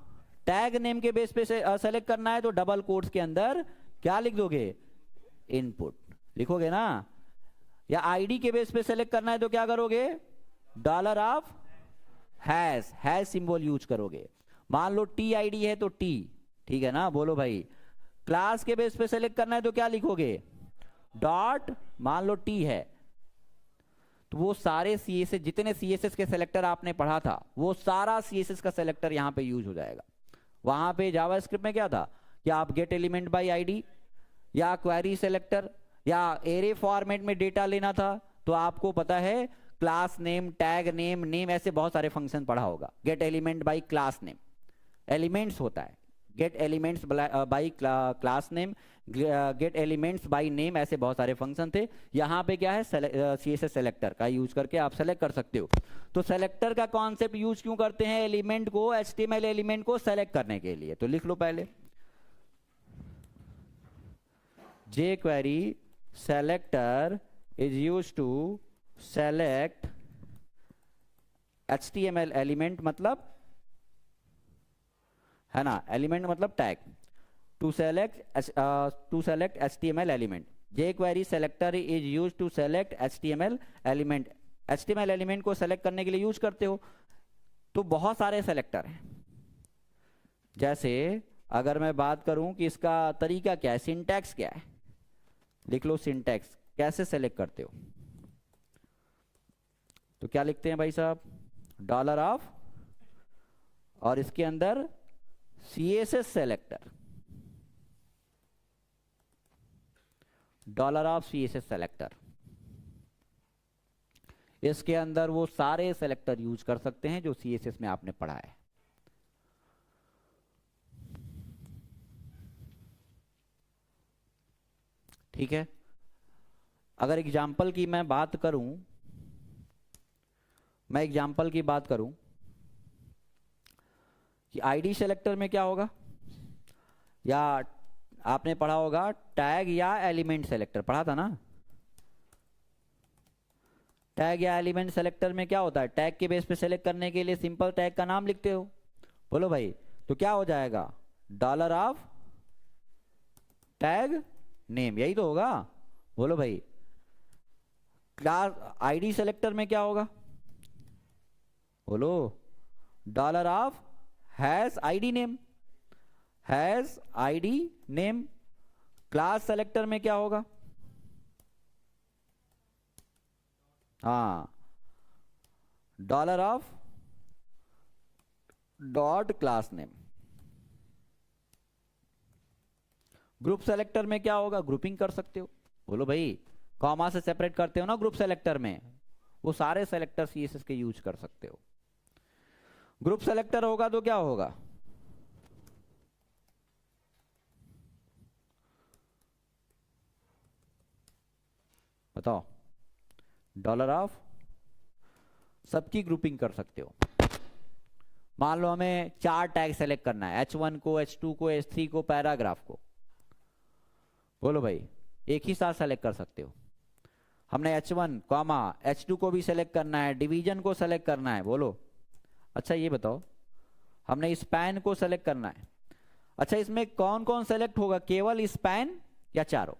टैग नेम के बेस पे सेलेक्ट करना है तो डबल कोट्स के अंदर क्या लिख दोगे, इनपुट लिखोगे ना। या आईडी के बेस पे सेलेक्ट करना है तो क्या करोगे, dollar of hash, hash symbol use करोगे। मान लो टी आईडी है तो टी, ठीक है ना, बोलो भाई। क्लास के बेस पे सेलेक्ट करना है तो क्या लिखोगे, डॉट, मान लो टी है तो वो सारे सीएसएस, जितने सीएसएस के सेलेक्टर आपने पढ़ा था वो सारा सीएसएस का सेलेक्टर यहां पे यूज हो जाएगा। वहां पे जावास्क्रिप्ट में क्या था कि आप गेट एलिमेंट बाय आईडी या क्वेरी सेलेक्टर या एरे फॉर्मेट में डेटा लेना था तो आपको पता है class name, tag name, name, ऐसे बहुत सारे फंक्शन पढ़ा होगा। Gate element bye class name, elements होता है, gate elements bye class name, gate elements by name, ऐसे बहुत सारे फंक्शन थे। यहाँ पे क्या है, सीएसएस सेलेक्टर का यूज करके आप सेलेक्ट कर सकते हो। तो सेलेक्टर का कॉन्सेप्ट यूज क्यों करते हैं, एलिमेंट को, एचटीएमएल एलिमेंट को सेलेक्ट करने के लिए। तो लिख लो पहले, jQuery selector is used to select HTML element, मतलब है ना, एलिमेंट मतलब tag, to select HTML element. jQuery selector is used to select HTML element. HTML element को सेलेक्ट करने के लिए यूज करते हो। तो बहुत सारे सेलेक्टर हैं, जैसे अगर मैं बात करूं कि इसका तरीका क्या है, सिंटैक्स क्या है, लिख लो सिंटैक्स, कैसे सेलेक्ट करते हो। तो क्या लिखते हैं भाई साहब, डॉलर ऑफ, और इसके अंदर CSS selector, dollar of CSS selector. इसके अंदर वो सारे सेलेक्टर यूज कर सकते हैं जो सीएसएस में आपने पढ़ा है। ठीक है। अगर एग्जाम्पल की मैं बात करूं, मैं एग्जाम्पल की बात करूं कि आईडी सेलेक्टर में क्या होगा, या आपने पढ़ा होगा टैग या एलिमेंट सेलेक्टर, पढ़ा था ना। टैग या एलिमेंट सेलेक्टर में क्या होता है, टैग के बेस पे सेलेक्ट करने के लिए सिंपल टैग का नाम लिखते हो, बोलो भाई। तो क्या हो जाएगा, डॉलर ऑफ टैग नेम, यही तो होगा, बोलो भाई। क्लास आईडी सेलेक्टर में क्या होगा, बोलो, dollar of hash ID name, hash ID name. Class selector में क्या होगा, हाँ, dollar of dot class name. Group selector में क्या होगा, ग्रुपिंग कर सकते हो, बोलो भाई। कॉमा से सेपरेट करते हो ना ग्रुप सेलेक्टर में, वो सारे सेलेक्टर सीएसएस के यूज कर सकते हो। ग्रुप सेलेक्टर होगा तो क्या होगा, बताओ, डॉलर ऑफ सबकी ग्रुपिंग कर सकते हो। मान लो हमें 4 टैग सेलेक्ट करना है, H1 को, H2 को, H3 को, पैराग्राफ को, बोलो भाई, एक ही साथ सेलेक्ट कर सकते हो। हमने H1 कॉमा H2 को भी सेलेक्ट करना है, डिवीजन को सेलेक्ट करना है, बोलो, अच्छा ये बताओ, हमने स्पैन को सेलेक्ट करना है। अच्छा इसमें कौन कौन सेलेक्ट होगा, केवल स्पैन या चारों?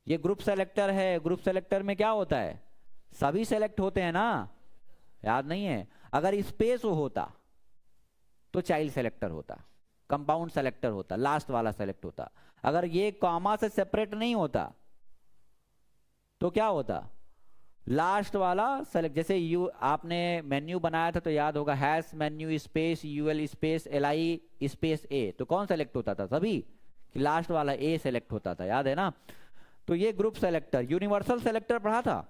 ये ग्रुप सेलेक्टर है, ग्रुप सेलेक्टर में क्या होता है, सभी सेलेक्ट होते हैं ना, याद नहीं है? अगर स्पेस होता तो चाइल्ड सेलेक्टर होता, कंपाउंड सेलेक्टर होता, लास्ट वाला सेलेक्ट होता। अगर ये कॉमा से सेपरेट नहीं होता तो क्या होता, लास्ट वाला सेलेक्ट। जैसे यू आपने मेन्यू बनाया था तो याद होगा, hash menu space UL space LI space A, तो कौन सेलेक्ट होता था, सभी, कि लास्ट वाला ए सेलेक्ट होता था, याद है ना? तो ये ग्रुप सेलेक्टर। यूनिवर्सल सेलेक्टर पढ़ा था,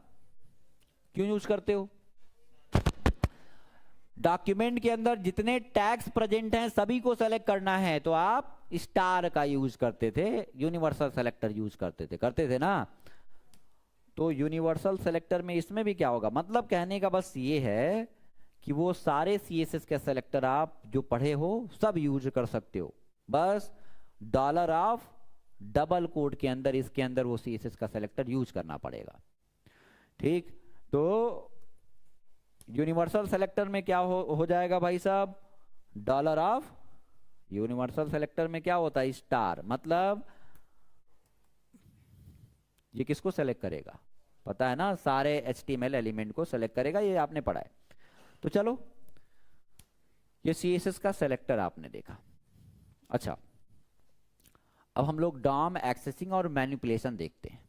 क्यों यूज करते हो? डॉक्यूमेंट के अंदर जितने टैग्स प्रेजेंट हैं सभी को सेलेक्ट करना है, तो आप स्टार का यूज करते थे, यूनिवर्सल सेलेक्टर यूज करते थे ना? तो यूनिवर्सल सेलेक्टर में इसमें भी क्या होगा, मतलब कहने का बस ये है कि वो सारे सीएसएस के सेलेक्टर आप जो पढ़े हो सब यूज कर सकते हो, बस $ऑफ डबल कोड के अंदर, इसके अंदर वो सीएसएस का सेलेक्टर यूज करना पड़ेगा। ठीक, तो यूनिवर्सल सेलेक्टर में क्या हो जाएगा भाई साहब, $ऑफ, यूनिवर्सल सेलेक्टर में क्या होता है, स्टार, मतलब ये किसको सेलेक्ट करेगा, पता है ना, सारे HTML एलिमेंट को सेलेक्ट करेगा, ये आपने पढ़ा है। तो चलो ये CSS का सेलेक्टर आपने देखा। अच्छा अब हम लोग डॉम एक्सेसिंग और मैनिपुलेशन देखते हैं।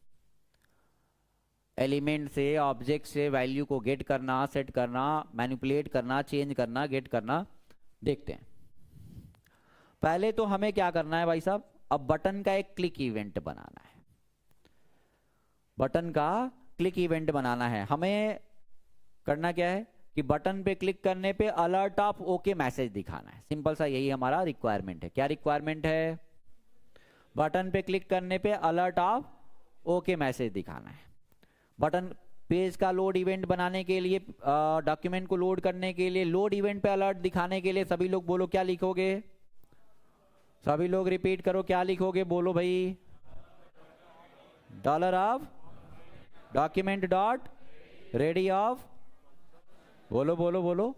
एलिमेंट से, ऑब्जेक्ट से वैल्यू को गेट करना, सेट करना, मैनिपुलेट करना, चेंज करना, गेट करना, देखते हैं। पहले तो हमें क्या करना है भाई साहब, अब बटन का एक क्लिक इवेंट बनाना है, बटन का क्लिक इवेंट बनाना है। हमें करना क्या है कि बटन पे क्लिक करने पे अलर्ट ऑफ ओके मैसेज दिखाना है, सिंपल सा यही हमारा रिक्वायरमेंट है। क्या रिक्वायरमेंट है, बटन पे क्लिक करने पे अलर्ट ऑफ ओके मैसेज दिखाना है। बटन पेज का लोड इवेंट बनाने के लिए, डॉक्यूमेंट को लोड करने के लिए, लोड इवेंट पे अलर्ट दिखाने के लिए सभी लोग बोलो क्या लिखोगे, सभी लोग रिपीट करो क्या लिखोगे, बोलो भाई, $of document dot ready of, बोलो बोलो बोलो,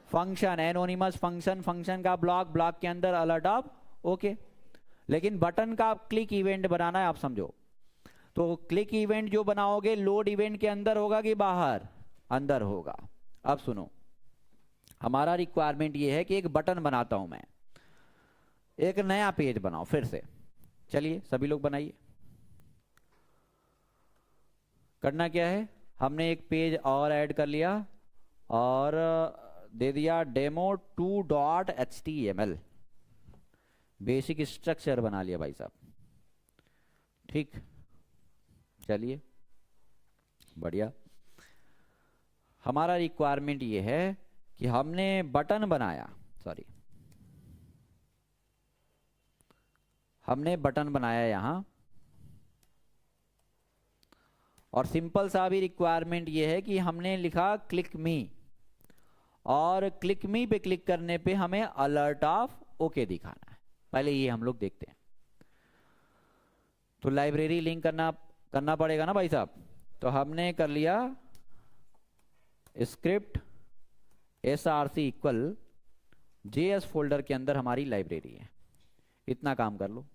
फंक्शन एनोनिमस फंक्शन, फंक्शन का ब्लॉक, ब्लॉक के अंदर अलर्ट ऑफ ओके। लेकिन बटन का क्लिक इवेंट बनाना है, आप समझो। तो क्लिक इवेंट जो बनाओगे लोड इवेंट के अंदर होगा कि बाहर, अंदर होगा। अब सुनो, हमारा रिक्वायरमेंट ये है कि एक बटन बनाता हूं मैं, एक नया पेज बनाओ फिर से। चलिए सभी लोग बनाइए। करना क्या है, हमने एक पेज और ऐड कर लिया और दे दिया demo2.html, बेसिक स्ट्रक्चर बना लिया भाई साहब। ठीक, चलिए बढ़िया। हमारा रिक्वायरमेंट ये है कि हमने बटन बनाया, सॉरी हमने बटन बनाया यहां, और सिंपल सा भी रिक्वायरमेंट ये है कि हमने लिखा क्लिक मी, और क्लिक मी पे क्लिक करने पे हमें अलर्ट ऑफ ओके दिखाना है। पहले ये हम लोग देखते हैं। तो लाइब्रेरी लिंक करना पड़ेगा ना भाई साहब। तो हमने कर लिया script src equal JS folder के अंदर हमारी लाइब्रेरी है, इतना काम कर लो।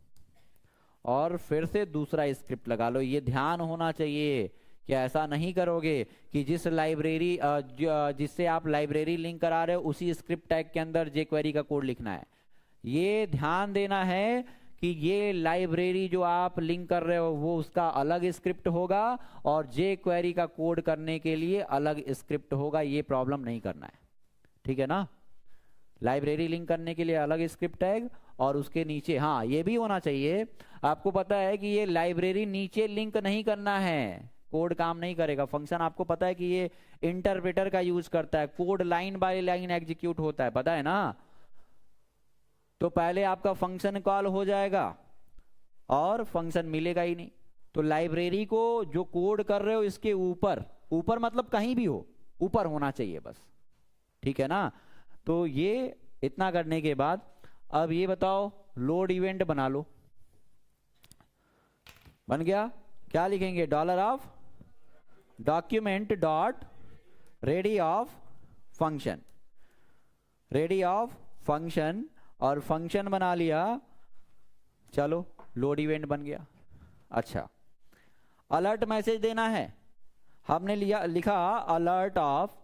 और फिर से दूसरा स्क्रिप्ट लगा लो। ये ध्यान होना चाहिए कि ऐसा नहीं करोगे कि जिस लाइब्रेरी जिससे आप लाइब्रेरी लिंक करा रहे हो उसी स्क्रिप्ट टैग के अंदर jQuery का कोड लिखना है। ये ध्यान देना है कि ये लाइब्रेरी जो आप लिंक कर रहे हो वो उसका अलग स्क्रिप्ट होगा और jQuery का कोड करने के लिए अलग स्क्रिप्ट होगा। ये प्रॉब्लम नहीं करना है, ठीक है ना। लाइब्रेरी लिंक करने के लिए अलग स्क्रिप्ट टैग और उसके नीचे, हाँ ये भी होना चाहिए, आपको पता है कि ये लाइब्रेरी नीचे लिंक नहीं करना है, कोड काम नहीं करेगा। फंक्शन आपको पता है कि ये इंटरप्रेटर का यूज करता है, code line by line execute होता है, पता है ना। तो पहले आपका फंक्शन कॉल हो जाएगा और फंक्शन मिलेगा ही नहीं। तो लाइब्रेरी को जो कोड कर रहे हो इसके ऊपर, ऊपर मतलब कहीं भी हो, ऊपर होना चाहिए बस, ठीक है ना। तो ये इतना करने के बाद अब ये बताओ, लोड इवेंट बना लो। बन गया, क्या लिखेंगे, $of document dot ready of function, ready of function, और फंक्शन बना लिया, चलो लोड इवेंट बन गया। अच्छा, अलर्ट मैसेज देना है, हमने लिखा अलर्ट ऑफ,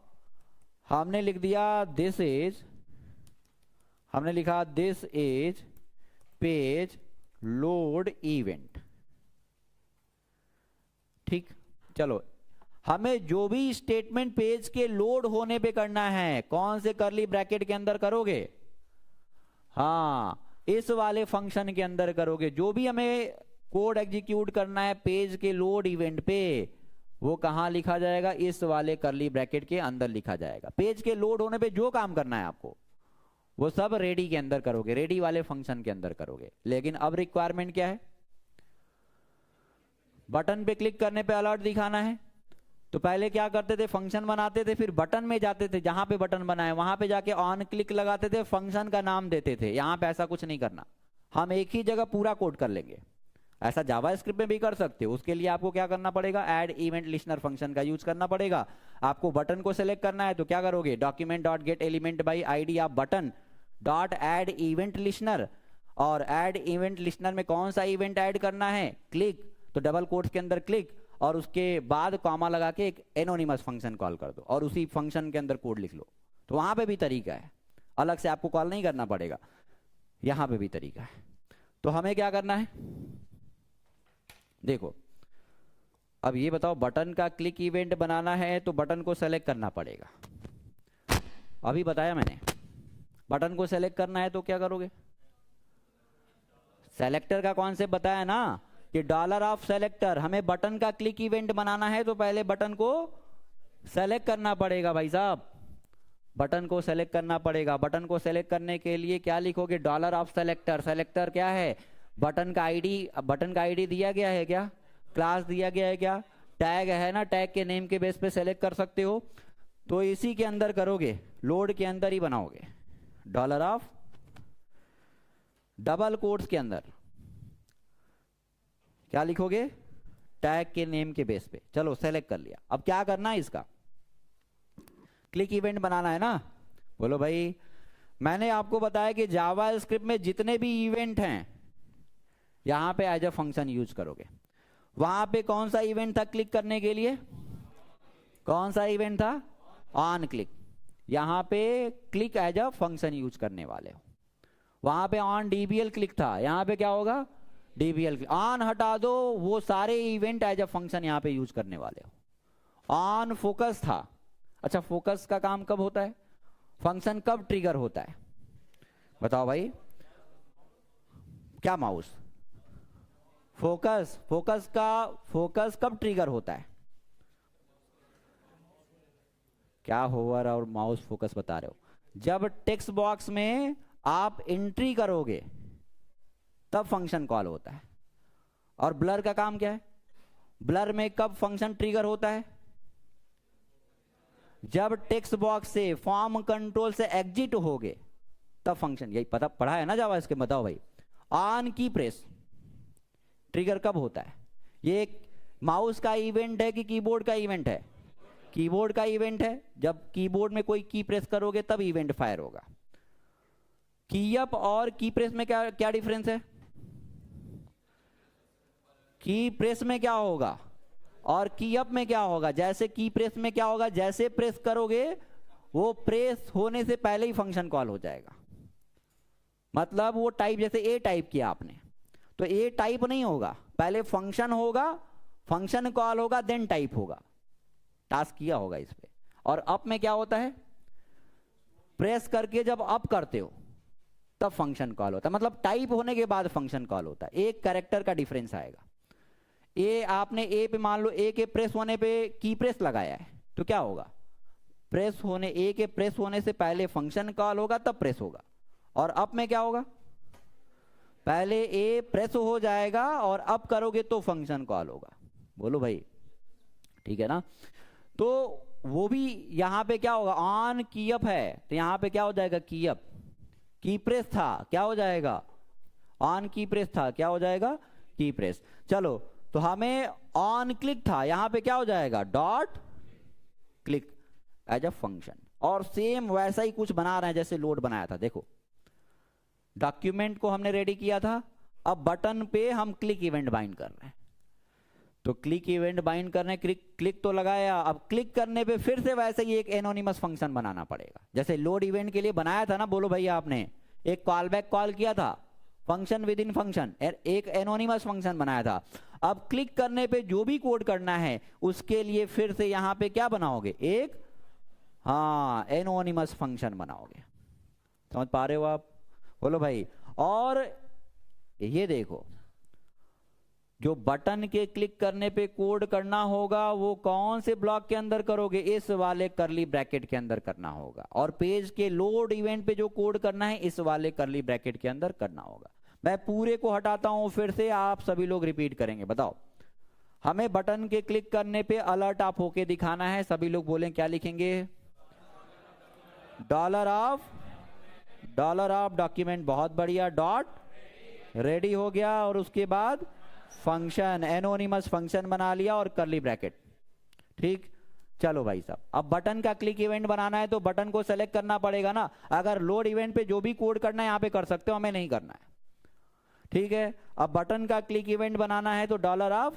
हमने लिख दिया दिस इज, हमने लिखा this is page load event. ठीक, चलो हमें जो भी स्टेटमेंट पेज के लोड होने पे करना है, कौन से करली ब्रैकेट के अंदर करोगे? हाँ, इस वाले फंक्शन के अंदर करोगे। जो भी हमें कोड एग्जीक्यूट करना है पेज के लोड इवेंट पे, वो कहां लिखा जाएगा? इस वाले करली ब्रैकेट के अंदर लिखा जाएगा। पेज के लोड होने पे जो काम करना है आपको, वो सब रेडी के अंदर करोगे, रेडी वाले फंक्शन के अंदर करोगे। लेकिन अब रिक्वायरमेंट क्या है? बटन पे क्लिक करने पे अलर्ट दिखाना है। तो पहले क्या करते थे? फंक्शन बनाते थे, फिर बटन में जाते थे, जहां पे बटन बना है वहां पे जाके ऑन क्लिक लगाते थे, फंक्शन का नाम देते थे। यहां पे ऐसा कुछ नहीं करना, हम एक ही जगह पूरा कोड कर लेंगे। ऐसा जावास्क्रिप्ट में भी कर सकते हो। उसके लिए आपको क्या करना पड़ेगा? ऐड इवेंट लिस्नर फंक्शन का यूज करना पड़ेगा। आपको बटन को सेलेक्ट करना है तो क्या करोगे? Document dot get element by ID off button dot add event listener, और ऐड इवेंट लिस्नर में कौन सा इवेंट ऐड करना है? क्लिक, तो डबल कोट्स के अंदर क्लिक, और उसके बाद कॉमा लगा के एक एनोनिमस फंक्शन कॉल कर दो, और उसी फंक्शन के अंदर कोड लिख लो। तो वहां पे भी तरीका है, अलग से आपको कॉल नहीं करना पड़ेगा, यहां पे भी तरीका है। तो हमें क्या करना है? देखो, अब ये बताओ, बटन का क्लिक इवेंट बनाना है तो बटन को सेलेक्ट करना पड़ेगा। अभी बताया मैंने, बटन को सेलेक्ट करना है तो क्या करोगे? सेलेक्टर का कॉन्सेप्ट बताया ना कि डॉलर ऑफ सेलेक्टर, हमें बटन का क्लिक इवेंट बनाना है तो पहले बटन को सेलेक्ट करना पड़ेगा। भाई साहब, बटन को सेलेक्ट करना पड़ेगा। बटन को सेलेक्ट करने के लिए क्या लिखोगे? Dollar of selector. सेलेक्टर क्या है? बटन का आईडी। बटन का आईडी दिया गया है क्या? क्लास दिया गया है क्या? टैग है ना, टैग के नेम के बेस पे सेलेक्ट कर सकते हो। तो इसी के अंदर करोगे, लोड के अंदर ही बनाओगे, डॉलर ऑफ डबल कोट्स के अंदर क्या लिखोगे? टैग के नेम के बेस पे। चलो सेलेक्ट कर लिया। अब क्या करना है? इसका क्लिक इवेंट बनाना है ना। बोलो भाई, मैंने आपको बताया कि जावास्क्रिप्ट में जितने भी इवेंट हैं यहां पे एज अ फंक्शन यूज करोगे। वहां पे कौन सा इवेंट था क्लिक करने के लिए? कौन सा इवेंट था? On click. यहां पे click as a function use करने वाले हो। वहां पे ऑन डीबीएल क्लिक था, यहां पे क्या होगा? DBL click. ऑन हटा दो, वो सारे इवेंट एज अ फंक्शन यहां पे यूज करने वाले हो। ऑन फोकस था। अच्छा, फोकस का काम कब होता है? फंक्शन कब ट्रिगर होता है? बताओ भाई। क्या माउस? फोकस। फोकस कब ट्रिगर होता है? क्या होवर और माउस फोकस बता रहे हो? जब टेक्स्ट बॉक्स में आप एंट्री करोगे तब फंक्शन कॉल होता है। और ब्लर का काम क्या है? ब्लर में कब फंक्शन ट्रिगर होता है? जब टेक्स्ट बॉक्स से फॉर्म कंट्रोल से एग्जिट होगे तब फंक्शन। यही पता पढ़ा है ना जावा इसके? बताओ भाई। ऑन की प्रेस ट्रिगर कब होता है? ये माउस का इवेंट है कि कीबोर्ड का इवेंट है? कीबोर्ड का इवेंट है। जब कीबोर्ड में कोई की प्रेस करोगे तब इवेंट फायर होगा। की अप और की प्रेस में क्या क्या डिफरेंस है? की प्रेस में क्या होगा और की अप में क्या होगा? जैसे की प्रेस में क्या होगा? जैसे प्रेस करोगे वो प्रेस होने से पहले ही फंक्शन कॉल हो जाएगा। मतलब वो टाइप, जैसे ए टाइप किया आपने तो ए टाइप नहीं होगा, पहले फंक्शन होगा, फंक्शन कॉल होगा, देन टाइप होगा। टास्क किया होगा इस पे। और अप में क्या होता है? प्रेस करके जब अप करते हो तब फंक्शन कॉल होता है। मतलब टाइप होने के बाद फंक्शन कॉल होता है। एक कैरेक्टर का डिफरेंस आएगा। ए आपने ए पे मान लो ए के प्रेस होने पे की प्रेस लगाया है तो क्या होगा? प्रेस होने, ए के प्रेस होने से पहले फंक्शन कॉल होगा तब प्रेस होगा। और अप में क्या होगा? पहले ए प्रेस हो जाएगा और अप करोगे तो फंक्शन कॉल होगा। बोलो भाई, ठीक है ना? तो वो भी यहां पे क्या होगा? ऑन की अप है तो यहां पे क्या हो जाएगा? की अप। की प्रेस था, क्या हो जाएगा? ऑन की प्रेस था, क्या हो जाएगा? की प्रेस। चलो, तो हमें ऑन क्लिक था, यहां पे क्या हो जाएगा? Dot click as a function. और सेम वैसा ही कुछ बना रहे हैं जैसे लोड बनाया था। देखो डॉक्यूमेंट को हमने रेडी किया था, अब बटन पे हम क्लिक इवेंट बाइंड कर रहे हैं। तो क्लिक इवेंट बाइंड करने क्लिक तो लगाया, अब क्लिक करने पे फिर से वैसे ही एक एनोनिमस फंक्शन बनाना पड़ेगा जैसे लोड इवेंट के लिए बनाया था ना। बोलो भैया, आपने एक कॉल बैक कॉल किया था, फंक्शन विद इन फंक्शन, एक एनोनिमस फंक्शन बनाया था। अब क्लिक करने पे जो भी कोड करना है उसके लिए फिर से यहां पे क्या बनाओगे, एक एनोनिमस फंक्शन बनाओगे। समझ पा रहे हो आप? बोलो भाई। और ये देखो, जो बटन के क्लिक करने पे कोड करना होगा वो कौन से ब्लॉक के अंदर करोगे, इस वाले करली ब्रैकेट के अंदर करना होगा। और पेज के लोड इवेंट पे जो कोड करना है इस वाले करली ब्रैकेट के अंदर करना होगा। मैं पूरे को हटाता हूं, फिर से आप सभी लोग रिपीट करेंगे। बताओ, हमें बटन के क्लिक करने पे अलर्ट आप होके दिखाना है। सभी लोग बोलें, क्या लिखेंगे? डॉलर ऑफ डॉक्यूमेंट, बहुत बढ़िया, डॉट रेडी हो गया। और उसके बाद फंक्शन, एनोनिमस फंक्शन बना लिया और करली ब्रैकेट। ठीक, चलो भाई साहब, अब बटन का क्लिक इवेंट बनाना है तो बटन को सेलेक्ट करना पड़ेगा ना। अगर लोड इवेंट पे जो भी कोड करना है यहां पे कर सकते हो, हमें नहीं करना है। ठीक है, अब बटन का क्लिक इवेंट बनाना है तो डॉलर ऑफ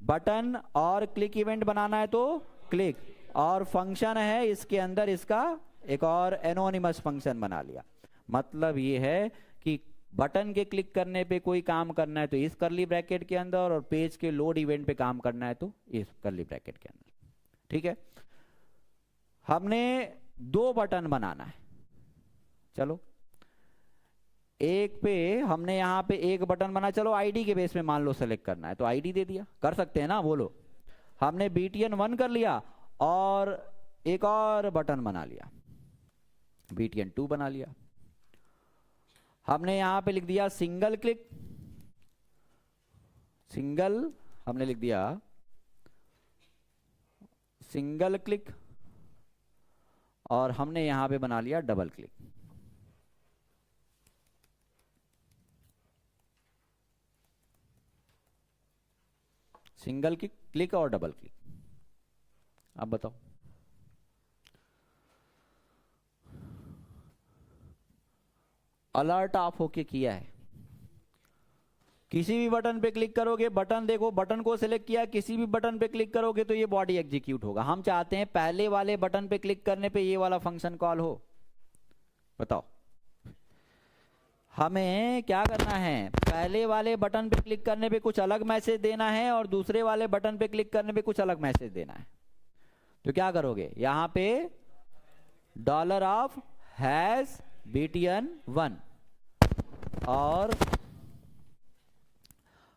बटन और क्लिक इवेंट बनाना है तो क्लिक, और फंक्शन है इसके अंदर, इसका एक और एनोनिमस फंक्शन बना लिया। मतलब ये है कि बटन के क्लिक करने पे कोई काम करना है तो इस करली ब्रैकेट के अंदर, और पेज के लोड इवेंट पे काम करना है तो इस करली ब्रैकेट के अंदर। ठीक है, हमने 2 बटन बनाना है। चलो, एक पे हमने यहां पे एक बटन बना, चलो आईडी के बेस पे मान लो सेलेक्ट करना है तो आईडी दे दिया, कर सकते हैं ना। बोलो, हमने BTN 1 कर लिया और एक और बटन बना लिया, BTN 2 बना लिया। हमने यहां पे लिख दिया सिंगल क्लिक, हमने लिख दिया सिंगल क्लिक, और हमने यहां पे बना लिया डबल क्लिक। सिंगल क्लिक और डबल क्लिक। अब बताओ, अलर्ट ऑफ होके किया है। किसी भी बटन पे क्लिक करोगे, बटन देखो, बटन को सिलेक्ट किया, किसी भी बटन पे क्लिक करोगे तो ये बॉडी एग्जीक्यूट होगा। हम चाहते हैं पहले वाले बटन पे क्लिक करने पे ये वाला फंक्शन कॉल हो। बताओ, हमें क्या करना है? पहले वाले बटन पे क्लिक करने पे कुछ अलग मैसेज देना है और दूसरे वाले बटन पे क्लिक करने पे कुछ अलग मैसेज देना है। तो क्या करोगे, यहां पे डॉलर ऑफ हैज BTN 1, और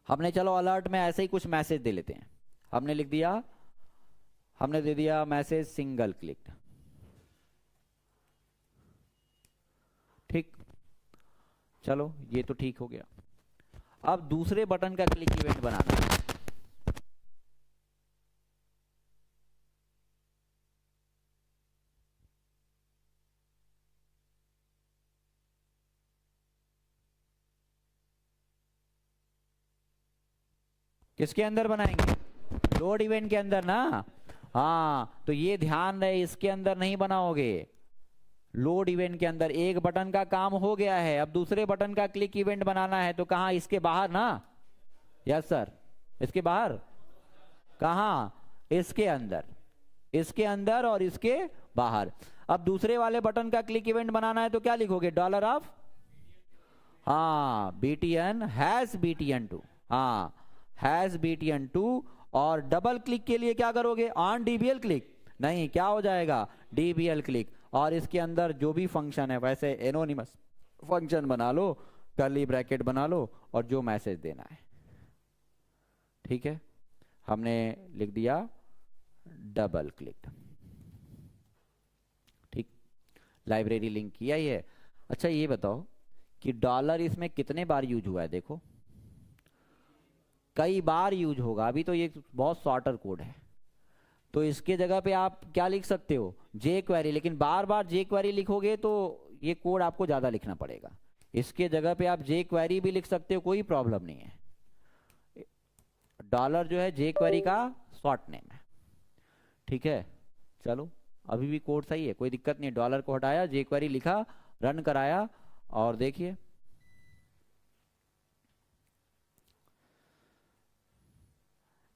हमने चलो अलर्ट में ऐसे ही कुछ मैसेज दे लेते हैं। हमने लिख दिया, हमने दे दिया मैसेज सिंगल क्लिक। ठीक, चलो ये तो ठीक हो गया। अब दूसरे बटन का क्लिक इवेंट बनाना है। किसके अंदर बनाएंगे? लोड इवेंट के अंदर ना। हाँ, तो ये ध्यान रहे, इसके अंदर नहीं बनाओगे, लोड इवेंट के अंदर। एक बटन का काम हो गया है, अब दूसरे बटन का क्लिक इवेंट बनाना है तो कहां? इसके बाहर ना। यस सर, इसके बाहर। कहां? इसके अंदर, इसके अंदर और इसके बाहर। अब दूसरे वाले बटन का क्लिक इवेंट बनाना है तो क्या लिखोगे? Dollar of BTN has BTN 2, has BTN 2। और डबल क्लिक के लिए क्या करोगे? ऑन DBL क्लिक नहीं, क्या हो जाएगा? DBL click. और इसके अंदर जो भी फंक्शन है वैसे एनोनिमस फंक्शन बना लो, कर्ली ब्रैकेट बना लो और जो मैसेज देना है। ठीक है, हमने लिख दिया डबल क्लिक। ठीक, लाइब्रेरी लिंक किया ही है। अच्छा ये बताओ कि डॉलर इसमें कितने बार यूज हुआ है? देखो, कई बार यूज होगा। अभी तो ये बहुत शॉर्टर कोड है, तो इसके जगह पे आप क्या लिख सकते हो? jQuery। लेकिन बार बार jQuery लिखोगे तो ये कोड आपको ज्यादा लिखना पड़ेगा। इसके जगह पे आप jQuery भी लिख सकते हो, कोई प्रॉब्लम नहीं है। डॉलर जो है jQuery का शॉर्ट नेम है। ठीक है, चलो अभी भी कोड सही है, कोई दिक्कत नहीं। डॉलर को हटाया, jQuery लिखा, रन कराया, और देखिए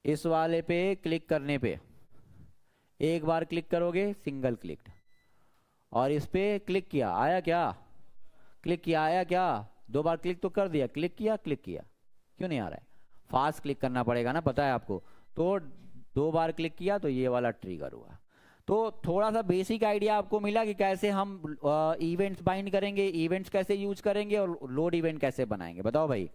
इस वाले पे क्लिक करने पे, एक बार क्लिक करोगे सिंगल क्लिक, और इस पे क्लिक किया, आया क्या? क्लिक किया, आया क्या? दो बार क्लिक तो कर दिया, क्लिक किया, क्लिक किया, क्यों नहीं आ रहा है? फास्ट क्लिक करना पड़ेगा ना, पता है आपको। तो दो बार क्लिक किया तो ये वाला ट्रिगर हुआ। तो थोड़ा सा बेसिक आइडिया आपको मिला कि कैसे हम इवेंट्स बाइंड करेंगे, इवेंट्स कैसे यूज करेंगे, और लोड इवेंट कैसे बनाएंगे। बताओ भाई।